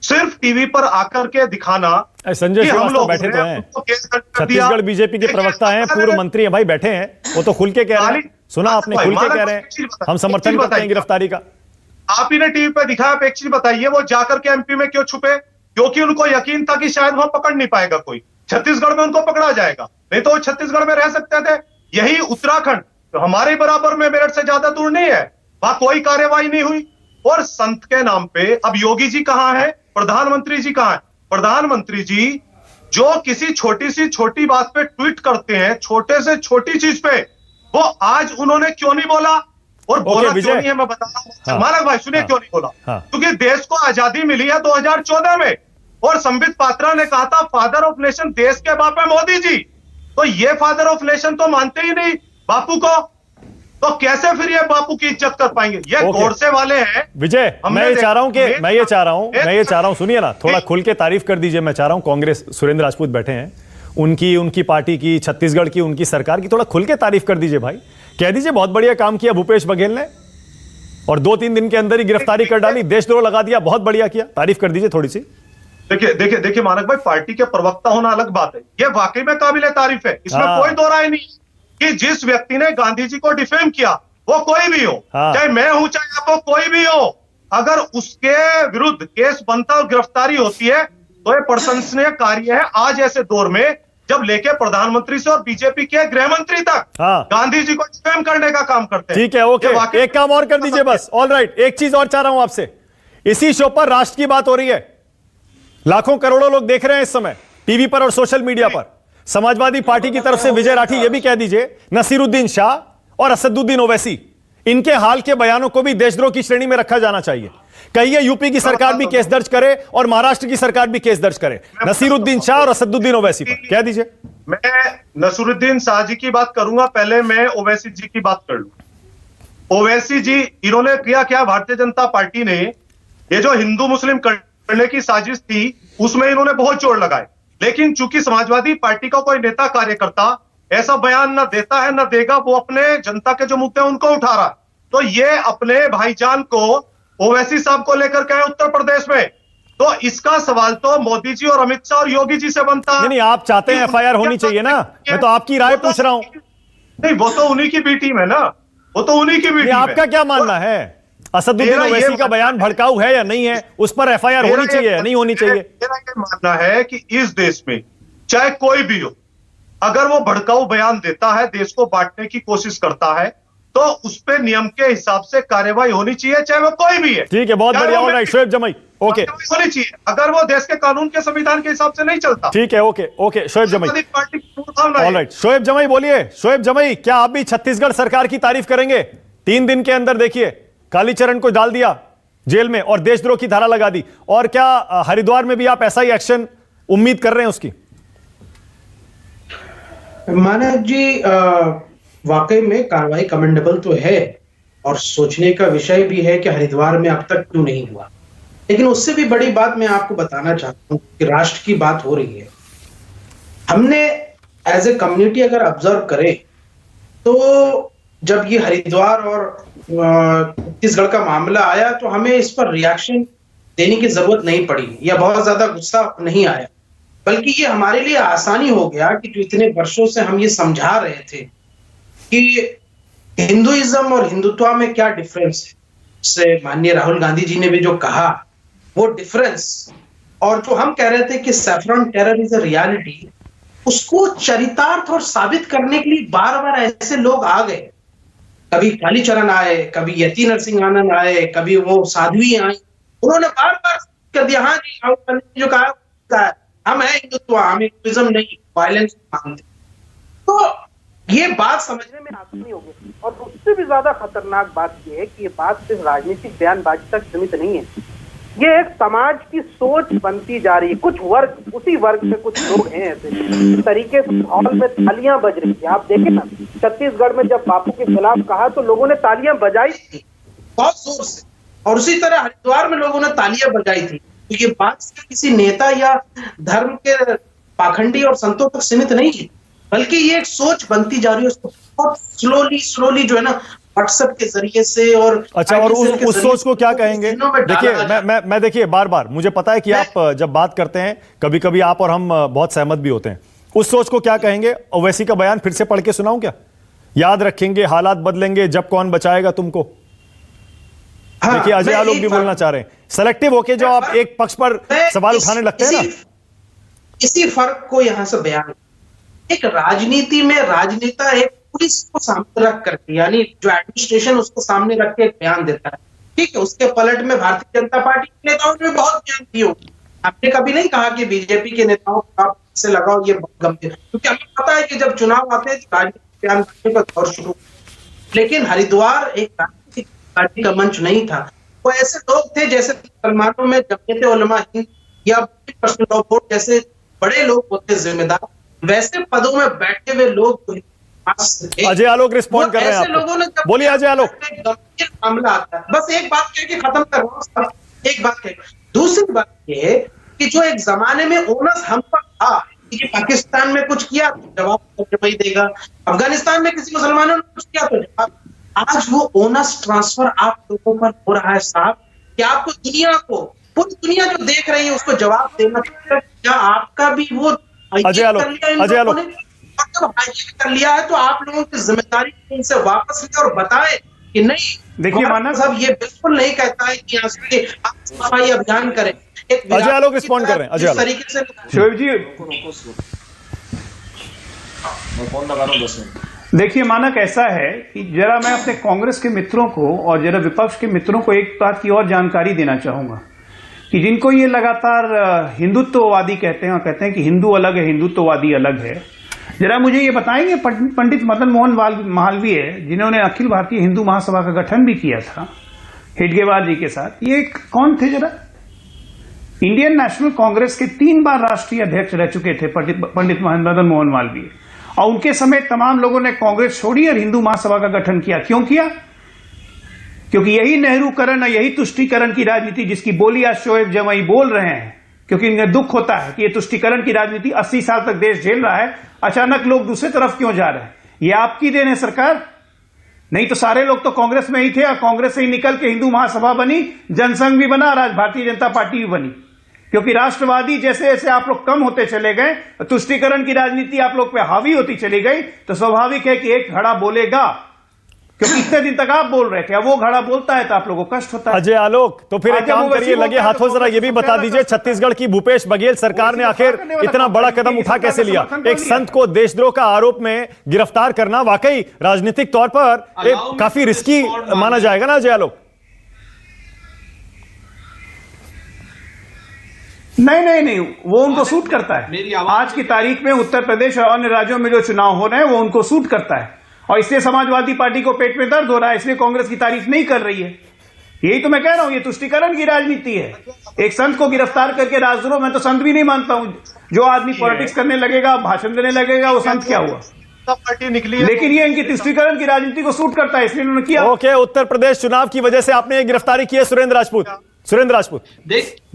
सिर्फ टीवी पर आकर के दिखाना, संजय श्रीवास्तव बैठे तो हैं, छत्तीसगढ़ बीजेपी के प्रवक्ता हैं, पूर्व मंत्री हैं भाई, बैठे हैं, वो तो खुल के कह रहे हैं। सुना आपने, खुल के कह रहे हैं हम समर्थन करते हैं गिरफ्तारी का। आप ही ने टीवी पे दिखाया, आप एक चीज बताइए, वो जाकर के एमपी में क्यों छुपे? क्योंकि उनको यकीन था कि शायद वहां पकड़ नहीं पाएगा कोई, छत्तीसगढ़ में उनको पकड़ा जाएगा, नहीं तो वो छत्तीसगढ़ में रह सकते थे। यही उत्तराखंड तो हमारे बराबर में, मेरठ से ज्यादा दूर नहीं है, वहां कोई कार्यवाही नहीं हुई। और संत के नाम पे अब योगी जी कहां है, प्रधानमंत्री जी कहां है? प्रधानमंत्री जी जो किसी छोटी सी छोटी बात पे ट्वीट करते हैं, छोटे से छोटी चीज पे, वो आज उन्होंने क्यों नहीं बोला? और बोला क्यों नहीं है मैं बता रहा हूं। मानक भाई सुनिए, क्यों नहीं बोला? क्योंकि देश को आजादी मिली है 2014 में, और संबित पात्रा ने कहा था फादर ऑफ नेशन देश के बाप है मोदी जी। तो ये फादर ऑफ नेशन तो मानते ही नहीं बापू को, तो कैसे फिर ये बापू की इज्जत कर पाएंगे? ये गोडसे वाले हैं। विजय, मैं ये चाह रहा हूं सुनिए ना, थोड़ा खुल के तारीफ कर दीजिए। मैं चाह रहा हूं, कांग्रेस, सुरेंद्र राजपूत बैठे हैं, उनकी पार्टी की, छत्तीसगढ़ की, उनकी सरकार की थोड़ा खुल के तारीफ कर दीजिए भाई। कह दीजिए बहुत बढ़िया काम किया भूपेश बघेल ने, और 2-3 दिन के अंदर ही गिरफ्तारी कर डाली, देशद्रोह लगा दिया, बहुत बढ़िया किया, तारीफ कर दीजिए थोड़ी सी। देखिए मानक भाई, पार्टी के प्रवक्ता होना अलग बात है, ये वाकई में काबिले तारीफ है, इसमें कोई दो राय नहीं कि जिस व्यक्ति ने गांधी जी को डिफेम किया, वो कोई भी हो, चाहे मैं हूं चाहे आप कोई भी हो, अगर उसके विरुद्ध केस बनता और गिरफ्तारी होती है तो ये प्रशंसनीय कार्य है। आज ऐसे दौर में जब लेके प्रधानमंत्री से और बीजेपी के गृह मंत्री तक गांधी जी को स्वयं करने का काम करते हैं। ठीक है, ओके, एक काम और कर दीजिए बस। ऑल राइट, एक चीज और चाह रहा हूं आपसे। इसी शो पर राष्ट्र की बात हो रही है, लाखों करोड़ों लोग देख रहे हैं इस समय टीवी पर और सोशल मीडिया पर। समाजवादी पार्टी की तरफ से विजय राठी, ये भी कह दीजिए नसीरुद्दीन शाह और असदुद्दीन ओवैसी, इनके हाल के बयानों को भी देशद्रोह की श्रेणी में रखा जाना चाहिए। कहिए यूपी की सरकार भी केस दर्ज करे और महाराष्ट्र की सरकार भी केस दर्ज करे नसीरुद्दीन शाह और असदुद्दीन ओवैसी पर। कह दीजिए। मैं नसीरुद्दीन शाह जी की बात करूंगा, पहले मैं ओवैसी जी की बात कर लूं। ओवैसी जी, इन्होंने किया क्या, भारतीय जनता पार्टी ने ये जो हिंदू मुस्लिम करने की साजिश थी उसमें इन्होंने बहुत जोर लगाए, लेकिन चूंकि समाजवादी पार्टी का कोई नेता कार्यकर्ता ऐसा बयान न देता है न देगा, वो अपने जनता के जो मुद्दे हैं उनको उठा रहा है, तो ये अपने भाईजान को ओवैसी साहब को लेकर के उत्तर प्रदेश में, तो इसका सवाल तो मोदी जी और अमित शाह और योगी जी से बनता है। नहीं, आप चाहते हैं एफआईआर होनी चाहिए ना, मैं तो आपकी राय पूछ रहा हूं। नहीं, वो तो उन्हीं की बी टीम है ना, वो तो उन्हीं की बी टीम है। आपका क्या मानना है, असदुद्दीन ओवैसी का बयान भड़काऊ है या नहीं है, उस पर एफआईआर होनी चाहिए या नहीं होनी चाहिए? मेरा ये मानना है कि इस देश में चाहे कोई भी हो, अगर वो भड़काऊ बयान देता है, देश को बांटने की कोशिश करता है, तो उस पे नियम के हिसाब से कार्रवाई होनी चाहिए, चाहे वो कोई भी है। ठीक है, बहुत बढ़िया। ऑलराइट, शोएब जमई, ओके, होनी चाहिए अगर वो देश के कानून के संविधान के हिसाब से नहीं चलता। ठीक है, ओके ओके, शोएब जमई। पार्टी की ऑलराइट, शोएब जमई बोलिए। शोएब जमई, क्या आप भी छत्तीसगढ़ सरकार की तारीफ करेंगे? 3 दिन के अंदर देखिए कालीचरण को डाल दिया जेल में और देशद्रोह की धारा लगा दी, और क्या हरिद्वार में भी आप ऐसा ही एक्शन उम्मीद कर रहे हैं उसकी? मानव जी, वाकई में कार्रवाई कमेंडेबल तो है और सोचने का विषय भी है कि हरिद्वार में अब तक क्यों नहीं हुआ। लेकिन उससे भी बड़ी बात मैं आपको बताना चाहता हूं कि राष्ट्र की बात हो रही है। हमने एज ए कम्युनिटी अगर ऑब्जर्व करें तो जब ये हरिद्वार और छत्तीसगढ़ का मामला आया तो हमें इस पर रिएक्शन देने की जरूरत नहीं पड़ी या बहुत ज्यादा गुस्सा नहीं आया, बल्कि ये हमारे लिए आसानी हो गया कि जो इतने वर्षों से हम ये समझा रहे थे कि हिंदुइज्म और हिंदुत्व में क्या डिफरेंस है, से माननीय राहुल गांधी जी ने भी जो कहा वो डिफरेंस, और जो हम कह रहे थे कि saffron terror is a reality, उसको चरितार्थ और साबित करने के लिए बार बार ऐसे लोग आ गए। कभी कालीचरण आए, कभी यति नरसिंह आनंद आए, कभी वो साध्वी आई, उन्होंने बार बार कर दिया, हाँ जी राहुल गांधी जो कहा हम है हिंदुत्व, हम हिंदुइज्म नहीं, वायलेंस मानते। तो ये बात समझने में आसानी हो गई। और उससे भी ज्यादा खतरनाक बात यह है कि ये बात सिर्फ राजनीतिक बयानबाजी तक सीमित नहीं है, ये एक समाज की सोच बनती जा रही है। कुछ वर्ग, उसी वर्ग में कुछ लोग हैं ऐसे इस तरीके से हॉल में तालियां बज रही थी। आप देखें ना, छत्तीसगढ़ में जब बापू के खिलाफ कहा तो लोगों ने तालियां बजाई थी बहुत जोर से, और उसी तरह हरिद्वार में लोगों ने तालियां बजाई थी। तो ये बात सिर्फ किसी नेता या धर्म के पाखंडी और संतों तक सीमित नहीं है, बल्कि ये एक सोच बनती जा रही है। उसको बहुत स्लोली जो है ना, व्हाट्सएप के जरिए से और अच्छा, और उस सोच को क्या कहेंगे? देखिए, मैं देखिए बार बार, मुझे पता है कि आप जब बात करते हैं कभी कभी आप और हम बहुत सहमत भी होते हैं। उस सोच को क्या कहेंगे? ओवैसी का बयान फिर से पढ़ के सुनाऊं क्या? याद रखेंगे, हालात बदलेंगे, जब कौन बचाएगा तुमको। देखिए, अजय आलोक भी बोलना चाह रहे हैं। सेलेक्टिव होके जो आप एक पक्ष पर सवाल उठाने लगते हैं ना, इसी फर्क को यहां से बयान, एक राजनीति में राजनेता एक पुलिस को सामने रख करके, यानी जो एडमिनिस्ट्रेशन उसको सामने रख के एक बयान देता है, ठीक है, उसके पलट में भारतीय जनता पार्टी के नेताओं ने बहुत बयान दिए होंगे। हमने कभी नहीं कहा कि बीजेपी के नेताओं को आप से लगाओ, ये बहुत गंभीर, क्योंकि हमें पता है कि जब चुनाव आते हैं तो राजनीतिक बयान करने का दौर शुरू। लेकिन हरिद्वार एक राजनीतिक पार्टी का मंच नहीं था। वो ऐसे लोग थे जैसे मुसलमानों में जमीयत उलमा हिंद या पर्सनल लॉ बोर्ड जैसे बड़े लोग होते जिम्मेदार, वैसे पदों में बैठे हुए लोग। अजय आलोक रिस्पॉन्ड कर रहे हैं आपको, बोलिए अजय आलोक। गंभीर मामला आता है, बस एक बात कह के खत्म कर रहा हूँ, एक बात कह। दूसरी बात ये कि जो एक जमाने में ओनस हम पर था कि पाकिस्तान में कुछ किया तो जवाब वही देगा, अफगानिस्तान में किसी मुसलमानों ने कुछ किया तो जवाब, आज वो ओनस ट्रांसफर आप लोगों पर हो रहा है साहब, कि आपको दुनिया को, पूरी दुनिया जो देख रही है उसको जवाब देना, क्या आपका भी वो अजय आलोक कर लिया है? तो आप लोगों की जिम्मेदारी इनसे वापस लें और बताएं कि नहीं। देखिए मानना साहब ये बिल्कुल नहीं कहता है कि यहाँ से आप सफाई अभियान करें। अजय आलोक रिस्पॉन्ड कर रहे हैं। अजय आलोक तरीके से शोएब जी मैं फोन लगा रहा हूं 10 मिनट। देखिए मानक ऐसा है कि जरा मैं अपने कांग्रेस के मित्रों को और जरा विपक्ष के मित्रों को एक बात की और जानकारी देना चाहूंगा कि जिनको ये लगातार हिंदुत्ववादी कहते हैं और कहते हैं कि हिंदू अलग है हिंदुत्ववादी अलग है, जरा मुझे ये बताएंगे पंडित मदन मोहन मालवीय जिन्होंने अखिल भारतीय हिंदू महासभा का गठन भी किया था हेडगेवार जी के साथ, ये कौन थे? जरा इंडियन नेशनल कांग्रेस के 3 बार राष्ट्रीय अध्यक्ष रह चुके थे पंडित मदन मोहन मालवीय, और उनके समय तमाम लोगों ने कांग्रेस छोड़ी और हिंदू महासभा का गठन किया। क्यों किया? क्योंकि यही नेहरूकरण और यही तुष्टीकरण की राजनीति जिसकी बोली आज शोएब जमाई बोल रहे हैं, क्योंकि इन्हें दुख होता है कि ये तुष्टीकरण की राजनीति 80 साल तक देश झेल रहा है, अचानक लोग दूसरी तरफ क्यों जा रहे हैं? ये आपकी देन है सरकार, नहीं तो सारे लोग तो कांग्रेस में ही थे और कांग्रेस से ही निकल के हिंदू महासभा बनी, जनसंघ भी बना और आज भारतीय जनता पार्टी भी बनी। क्योंकि राष्ट्रवादी जैसे जैसे आप लोग कम होते चले गए, तुष्टीकरण की राजनीति आप लोग पे हावी होती चली गई, तो स्वाभाविक है कि एक घड़ा बोलेगा, क्योंकि इतने दिन तक आप बोल रहे थे, अब वो घड़ा बोलता है तो आप लोगों को कष्ट होता है। अजय आलोक, तो फिर एक काम करिए, लगे हाथों जरा ये भी बता दीजिए, छत्तीसगढ़ की भूपेश बघेल सरकार ने आखिर इतना बड़ा कदम उठा कैसे लिया? एक संत को देशद्रोह का आरोप में गिरफ्तार करना वाकई राजनीतिक तौर पर काफी रिस्की माना जाएगा ना अजय आलोक? नहीं, वो उनको सूट करता है। आज की तारीख में उत्तर प्रदेश और अन्य राज्यों में जो चुनाव हो रहे हैं वो उनको सूट करता है, और इसलिए समाजवादी पार्टी को पेट में दर्द हो रहा है, इसलिए कांग्रेस की तारीफ नहीं कर रही है। यही तो मैं कह रहा हूं, ये तुष्टीकरण की राजनीति है। एक संत को गिरफ्तार करके राजद्रोह, मैं तो संत भी नहीं मानता हूं। जो आदमी पॉलिटिक्स करने लगेगा, भाषण देने लगेगा, वो संत क्या हुआ? पार्टी निकली, लेकिन ये इनकी तुष्टीकरण की राजनीति को सूट करता है, इसलिए उन्होंने किया। ओके, उत्तर प्रदेश चुनाव की वजह से आपने ये गिरफ्तारी की है सुरेंद्र राजपूत।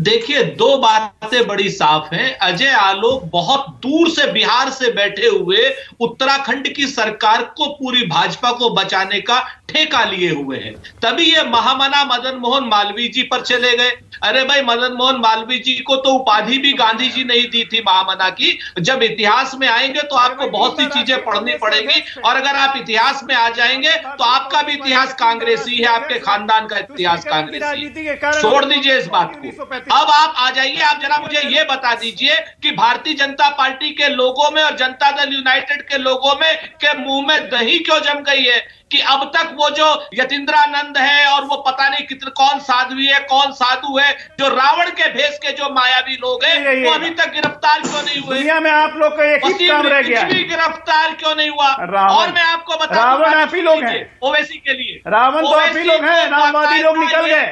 देखिए, 2 बातें बड़ी साफ हैं। अजय आलोक बहुत दूर से बिहार से बैठे हुए उत्तराखंड की सरकार को, पूरी भाजपा को बचाने का ठेका लिए हुए हैं, तभी ये महामना मदन मोहन मालवीय जी पर चले गए। अरे भाई, मदन मोहन मालवीय जी को तो उपाधि भी गांधी जी नहीं दी थी महामना की। जब इतिहास में आएंगे तो आपको बहुत सी चीजें पढ़नी पड़ेगी, और अगर आप इतिहास में आ जाएंगे तो आपका भी इतिहास कांग्रेसी है, आपके खानदान का इतिहास कांग्रेसी। छोड़ दीजिए इस बात को, अब आप आ जाइए। आप जरा मुझे ये बता दीजिए कि भारतीय जनता पार्टी के लोगों में और जनता दल यूनाइटेड के लोगों में के मुंह में दही क्यों जम गई है कि अब तक वो जो यतीन्द्रानंद है और वो पता नहीं कितने कौन साध्वी है कौन साधु है, जो रावण के भेष के जो मायावी लोग हैं, वो अभी तक गिरफ्तार क्यों नहीं हुए? दुनिया में आप लोग का एक ही काम रह गया, गिरफ्तार क्यों नहीं हुआ? और मैं आपको बता, रावण आप ही लोग हैं ओवैसी के लिए, रावण तो आप ही लोग हैं, रामवादी लोग निकल गए,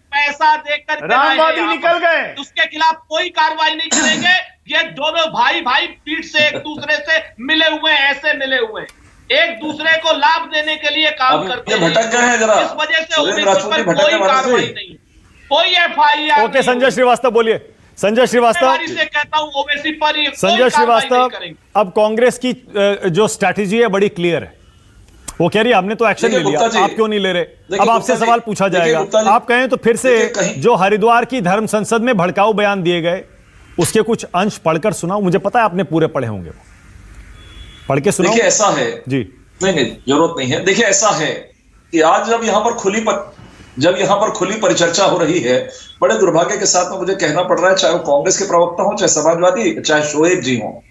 पैसा देकर रामवादी निकल गए, उसके खिलाफ कोई कार्रवाई नहीं करेंगे। ये दोनों भाई पीठ से एक दूसरे से मिले हुए, ऐसे मिले हुए, एक दूसरे को लाभ देने के लिए काम करते हैं। भटक गए हैं जरा, इस वजह से ओबीसी पर कोई कार्रवाई नहीं, कोई FIR। ओके, संजय श्रीवास्तव बोलिए। संजय श्रीवास्तव से कहता हूं, ओबीसी पर संजय श्रीवास्तव, अब कांग्रेस की जो स्ट्रैटेजी है बड़ी क्लियर है। वो कह रही है हमने तो एक्शन ले लिया, आप क्यों नहीं ले रहे? अब आपसे सवाल पूछा जाएगा, आप कहें तो फिर से जो हरिद्वार की धर्म संसद में भड़काऊ बयान दिए गए, उसके कुछ अंश पढ़कर सुनाओ। मुझे पता है आपने पूरे पढ़े होंगे, पढ़ के सुनाओ। देखिए ऐसा है जी, नहीं जरूरत नहीं है। देखिए ऐसा है कि आज जब यहाँ पर खुली परिचर्चा हो रही है, बड़े दुर्भाग्य के साथ में मुझे कहना पड़ रहा है, चाहे वो कांग्रेस के प्रवक्ता हो, चाहे समाजवादी, चाहे शोएब जी हो,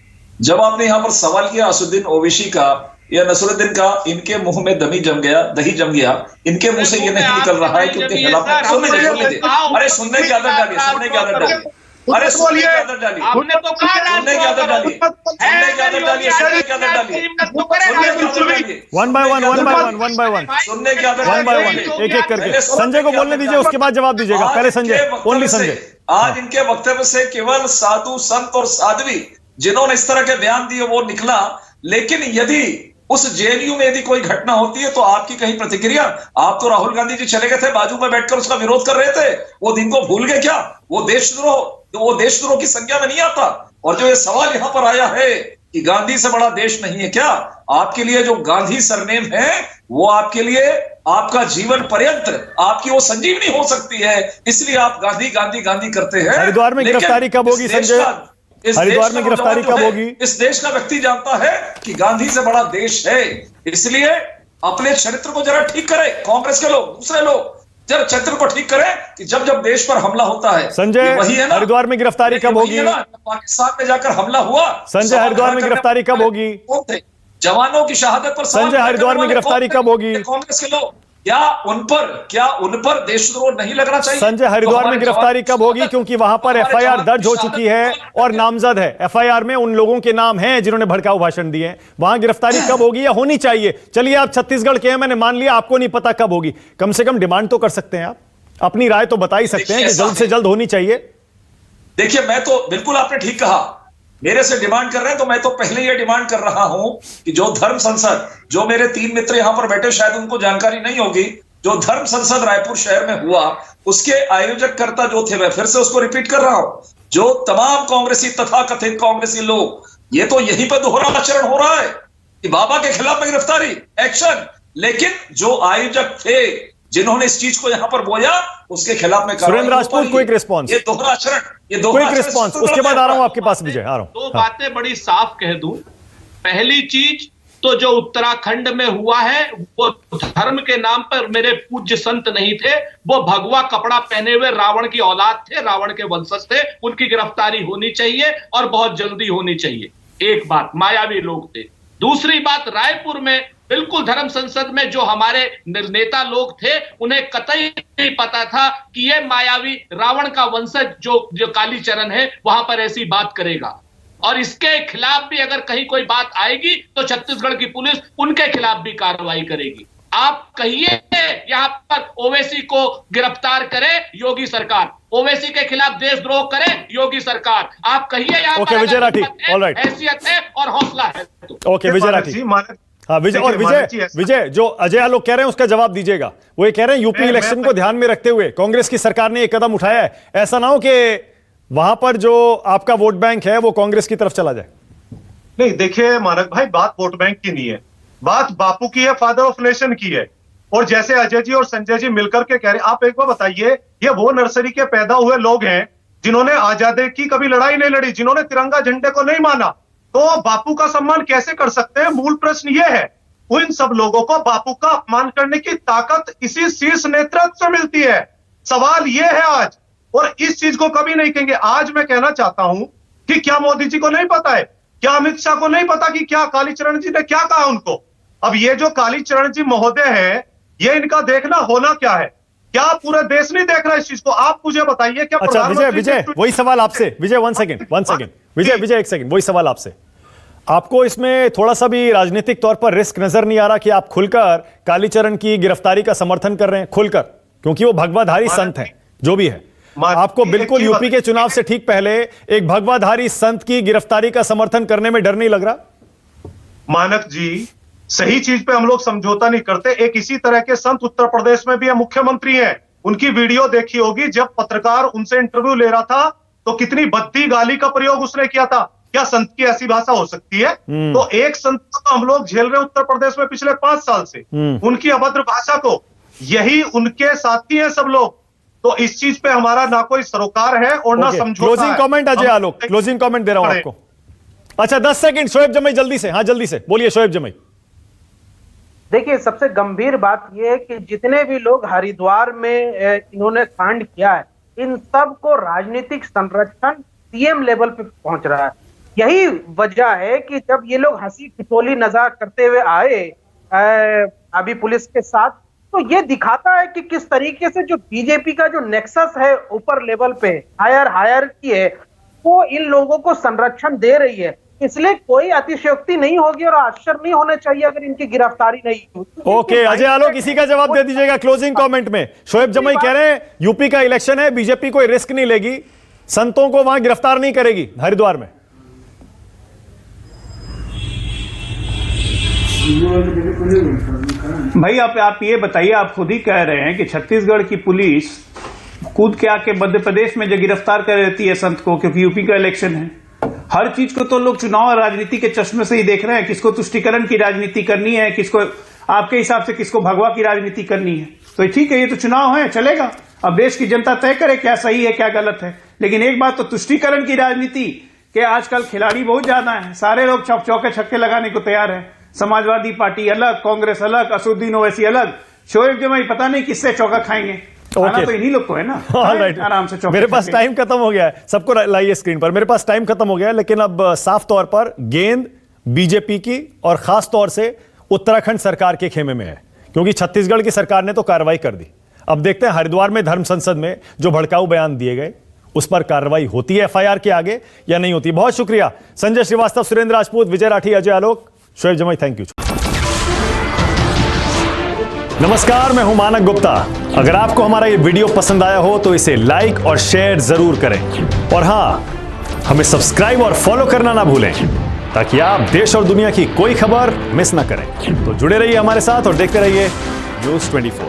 जब आपने यहाँ पर सवाल किया असुद्दीन ओवैसी का या नसरुद्दीन का, इनके मुंह में दही जम गया, इनके मुंह से ये नहीं निकल रहा है कि उनके खिलाफ अरे सुनने की आदत डालिए, सुनने की आदत डालिए, अरे सुनने की आदत डालिए, आपने तो कहा सुनने की आदत डालिए, सुनने की आदत डालिए, सुनने की आदत डालिए, वन बाय वन सुनने की आदत डालिए, एक एक करके संजय को बोलने दीजिए, उसके बाद जवाब दीजिएगा। पहले संजय, ओनली संजय। आज इनके वक्तव्य से केवल साधु संत और साध्वी जिन्होंने इस तरह के बयान दिए वो निकला, लेकिन यदि उस जेएनयू में यदि कोई घटना होती है तो आपकी कहीं प्रतिक्रिया? आप तो राहुल गांधी जी चले गए थे, बाजू में बैठकर उसका विरोध कर रहे थे, वो दिन को भूल गए क्या? वो देशद्रोह की संज्ञा में नहीं आता। और जो ये सवाल यहां पर आया है कि गांधी से बड़ा देश नहीं है क्या, आपके लिए जो गांधी सरनेम है वो आपके लिए आपका जीवन पर्यंत आपकी वो संजीवनी हो सकती है, इसलिए आप गांधी गांधी गांधी करते हैं। हरिद्वार में गिरफ्तारी कब होगी संजय? हरिद्वार में गिरफ्तारी कब होगी? इस देश का व्यक्ति जानता है कि गांधी से बड़ा देश है, इसलिए अपने चरित्र को जरा ठीक करें, कांग्रेस के लोग, दूसरे लोग जरा चरित्र को ठीक करें कि जब जब देश पर हमला होता है, संजय, वही है ना, हरिद्वार में गिरफ्तारी कब होगी? पाकिस्तान में जाकर हमला हुआ, संजय, हरिद्वार में गिरफ्तारी कब होगी? जवानों की शहादत पर संजय, हरिद्वार में गिरफ्तारी कब होगी? कांग्रेस के लोग, क्या उन पर देशद्रोह नहीं लगना चाहिए? संजय, हरिद्वार में गिरफ्तारी कब होगी? क्योंकि वहां पर एफआईआर दर्ज हो चुकी है और नामजद है। एफआईआर में उन लोगों के नाम हैं जिन्होंने भड़काऊ भाषण दिए हैं। वहां गिरफ्तारी कब होगी या होनी चाहिए? चलिए, आप छत्तीसगढ़ के हैं, मैंने मान लिया आपको नहीं पता कब होगी, कम से कम डिमांड तो कर सकते हैं, आप अपनी राय तो बता ही सकते हैं कि जल्द से जल्द होनी चाहिए। देखिए, मैं तो बिल्कुल, आपने ठीक कहा, मेरे से डिमांड कर रहे हैं तो मैं तो पहले ये डिमांड कर रहा हूं कि जो धर्म संसद, जो मेरे 3 मित्र यहां पर बैठे, शायद उनको जानकारी नहीं होगी, जो धर्म संसद रायपुर शहर में हुआ, उसके आयोजककर्ता जो थे, मैं फिर से उसको रिपीट कर रहा हूं, जो तमाम कांग्रेसी तथाकथित कांग्रेसी लोग, ये तो यहीं पर दोहरा आचरण हो रहा है कि बाबा के खिलाफ में गिरफ्तारी, एक्शन, लेकिन जो आयोजक थे, जिन्होंने इस चीज को यहां पर बोया, उसके खिलाफ में सुरेंद्र राजपूत, क्विक रिस्पॉन्स, ये दोहरा आचरण, क्विक रिस्पॉन्स, उसके बाद आ रहा हूं आपके पास विजय, आ रहा हूं। दो बातें बड़ी साफ कह दूं। पहली चीज तो जो उत्तराखंड में हुआ है, वो धर्म के नाम पर मेरे पूज्य संत नहीं थे, वो भगवा कपड़ा पहने हुए रावण की औलाद थे, रावण के वंशज थे, उनकी गिरफ्तारी होनी चाहिए और बहुत जल्दी होनी चाहिए। एक बात, मायावी लोग थे। दूसरी बात, रायपुर में बिल्कुल धर्म संसद में जो हमारे नेता लोग थे, उन्हें कतई नहीं पता था कि ये मायावी रावण का वंशज जो कालीचरण है, वहां पर ऐसी बात करेगा, और इसके खिलाफ भी अगर कहीं कोई बात आएगी तो छत्तीसगढ़ की पुलिस उनके खिलाफ भी कार्रवाई करेगी। आप कहिए यहां पर ओवैसी को गिरफ्तार करे योगी सरकार, ओवैसी के खिलाफ देशद्रोह करे योगी सरकार, आप कहिए यहां पर विजय राठी, ऑलराइट, हैसियत है और हौसला है। ओके विजय राठी, हाँ विजय, और विजय जो अजय आलोक कह रहे हैं उसका जवाब दीजिएगा। वो ये कह रहे हैं यूपी इलेक्शन को ध्यान में रखते हुए कांग्रेस की सरकार ने एक कदम उठाया है, ऐसा ना हो कि वहां पर जो आपका वोट बैंक है वो कांग्रेस की तरफ चला जाए। नहीं, देखिए मानक भाई, बात वोट बैंक की नहीं है, बात बापू की है, फादर ऑफ नेशन की है। और जैसे अजय जी और संजय जी मिलकर के कह रहे, आप एक बार बताइए, ये वो नर्सरी के पैदा हुए लोग हैं जिन्होंने आजादी की कभी लड़ाई नहीं लड़ी, जिन्होंने तिरंगा झंडे को नहीं माना, तो बापू का सम्मान कैसे कर सकते हैं? मूल प्रश्न यह है, उन सब लोगों को बापू का अपमान करने की ताकत इसी शीर्ष नेतृत्व से मिलती है। सवाल यह है आज, और इस चीज को कभी नहीं कहेंगे। आज मैं कहना चाहता हूं कि क्या मोदी जी को नहीं पता है, क्या अमित शाह को नहीं पता कि क्या कालीचरण जी ने क्या कहा उनको? अब ये जो कालीचरण जी महोदय है, ये इनका देखना होना क्या है? क्या पूरा देश नहीं देख रहा इस चीज को? आप मुझे बताइए। क्या अच्छा विजय, वही सवाल आपसे, विजय वन सेकंड, विजय एक सेकंड, वही सवाल आपसे। आपको इसमें थोड़ा सा भी राजनीतिक तौर पर रिस्क नजर नहीं आ रहा कि आप खुलकर कालीचरण की गिरफ्तारी का समर्थन कर रहे हैं? खुलकर, क्योंकि वो भगवाधारी संत हैं, जो भी है, आपको बिल्कुल यूपी के चुनाव से ठीक पहले एक भगवाधारी संत की गिरफ्तारी का समर्थन करने में डर नहीं लग रहा? मानक जी, सही चीज पे हम लोग समझौता नहीं करते। एक इसी तरह के संत उत्तर प्रदेश में भी है, मुख्यमंत्री हैं, उनकी वीडियो देखी होगी, जब पत्रकार उनसे इंटरव्यू ले रहा था तो कितनी भद्दी गाली का प्रयोग उसने किया था। क्या संत की ऐसी भाषा हो सकती है? तो एक संत को हम लोग झेल रहे हैं उत्तर प्रदेश में पिछले 5 साल से, उनकी अभद्र भाषा को, यही उनके साथी हैं सब लोग। तो इस चीज पे हमारा ना कोई सरोकार है और ना समझौता। Closing comment Ajay Alok, closing comment दे रहा हूं आपको। अच्छा 10 सेकंड, शोएब जमई जल्दी से, हाँ जल्दी से बोलिए शोएब जमई। देखिए, सबसे गंभीर बात यह है कि जितने भी लोग हरिद्वार में इन्होंने कांड किया है, इन सब को राजनीतिक संरक्षण सीएम लेवल पे पहुंच रहा है। यही वजह है कि जब ये लोग हंसी ठिठोली मजाक करते हुए आए अभी पुलिस के साथ, तो ये दिखाता है कि किस तरीके से जो बीजेपी का जो नेक्सस है ऊपर लेवल पे, हायर की है, वो इन लोगों को संरक्षण दे रही है। इसलिए कोई अतिशयोक्ति नहीं होगी और आश्चर्य नहीं होना चाहिए अगर इनकी गिरफ्तारी नहीं होगी। ओके अजय आलोक, इसी का जवाब दे दीजिएगा क्लोजिंग कमेंट में। शोएब जमई कह रहे हैं यूपी का इलेक्शन है, बीजेपी कोई रिस्क नहीं लेगी, संतों को वहां गिरफ्तार नहीं करेगी हरिद्वार में। भाई आप ये बताइए, आप खुद ही कह रहे हैं कि छत्तीसगढ़ की पुलिस कूद के आके मध्य प्रदेश में जो गिरफ्तार कर देती है संत को, क्योंकि यूपी का इलेक्शन है। हर चीज को तो लोग चुनाव और राजनीति के चश्मे से ही देख रहे हैं, किसको तुष्टीकरण की राजनीति करनी है, किसको आपके हिसाब से किसको भगवा की राजनीति करनी है। तो ठीक है, ये तो चुनाव है, चलेगा, अब देश की जनता तय करे क्या सही है क्या गलत है। लेकिन एक बात तो तुष्टीकरण की राजनीति के आजकल खिलाड़ी बहुत ज्यादा है, सारे लोग चौके छक्के लगाने को तैयार है, समाजवादी पार्टी अलग, कांग्रेस अलग, असुद्दीन ओवैसी अलग, शोएब जमाई पता नहीं किससे चौका खाएंगे। खाना तो इन्हीं लोग को है ना। राइट, आराम से चौका। मेरे पास टाइम खत्म हो गया है, सबको लाइए स्क्रीन पर। मेरे पास टाइम खत्म हो गया है, लेकिन अब साफ तौर पर गेंद बीजेपी की और खास तौर से उत्तराखंड सरकार के खेमे में है, क्योंकि छत्तीसगढ़ की सरकार ने तो कार्रवाई कर दी। अब देखते हैं हरिद्वार में धर्म संसद में जो भड़काऊ बयान दिए गए उस पर कार्रवाई होती है एफआईआर के आगे या नहीं होती। बहुत शुक्रिया संजय श्रीवास्तव, सुरेंद्र राजपूत, विजय राठी, अजय आलोक, शोएब जमाई, थैंक यू। नमस्कार, मैं हूं मानक गुप्ता। अगर आपको हमारा ये वीडियो पसंद आया हो तो इसे लाइक और शेयर जरूर करें, और हां, हमें सब्सक्राइब और फॉलो करना ना भूलें ताकि आप देश और दुनिया की कोई खबर मिस ना करें। तो जुड़े रहिए हमारे साथ और देखते रहिए न्यूज़ 24।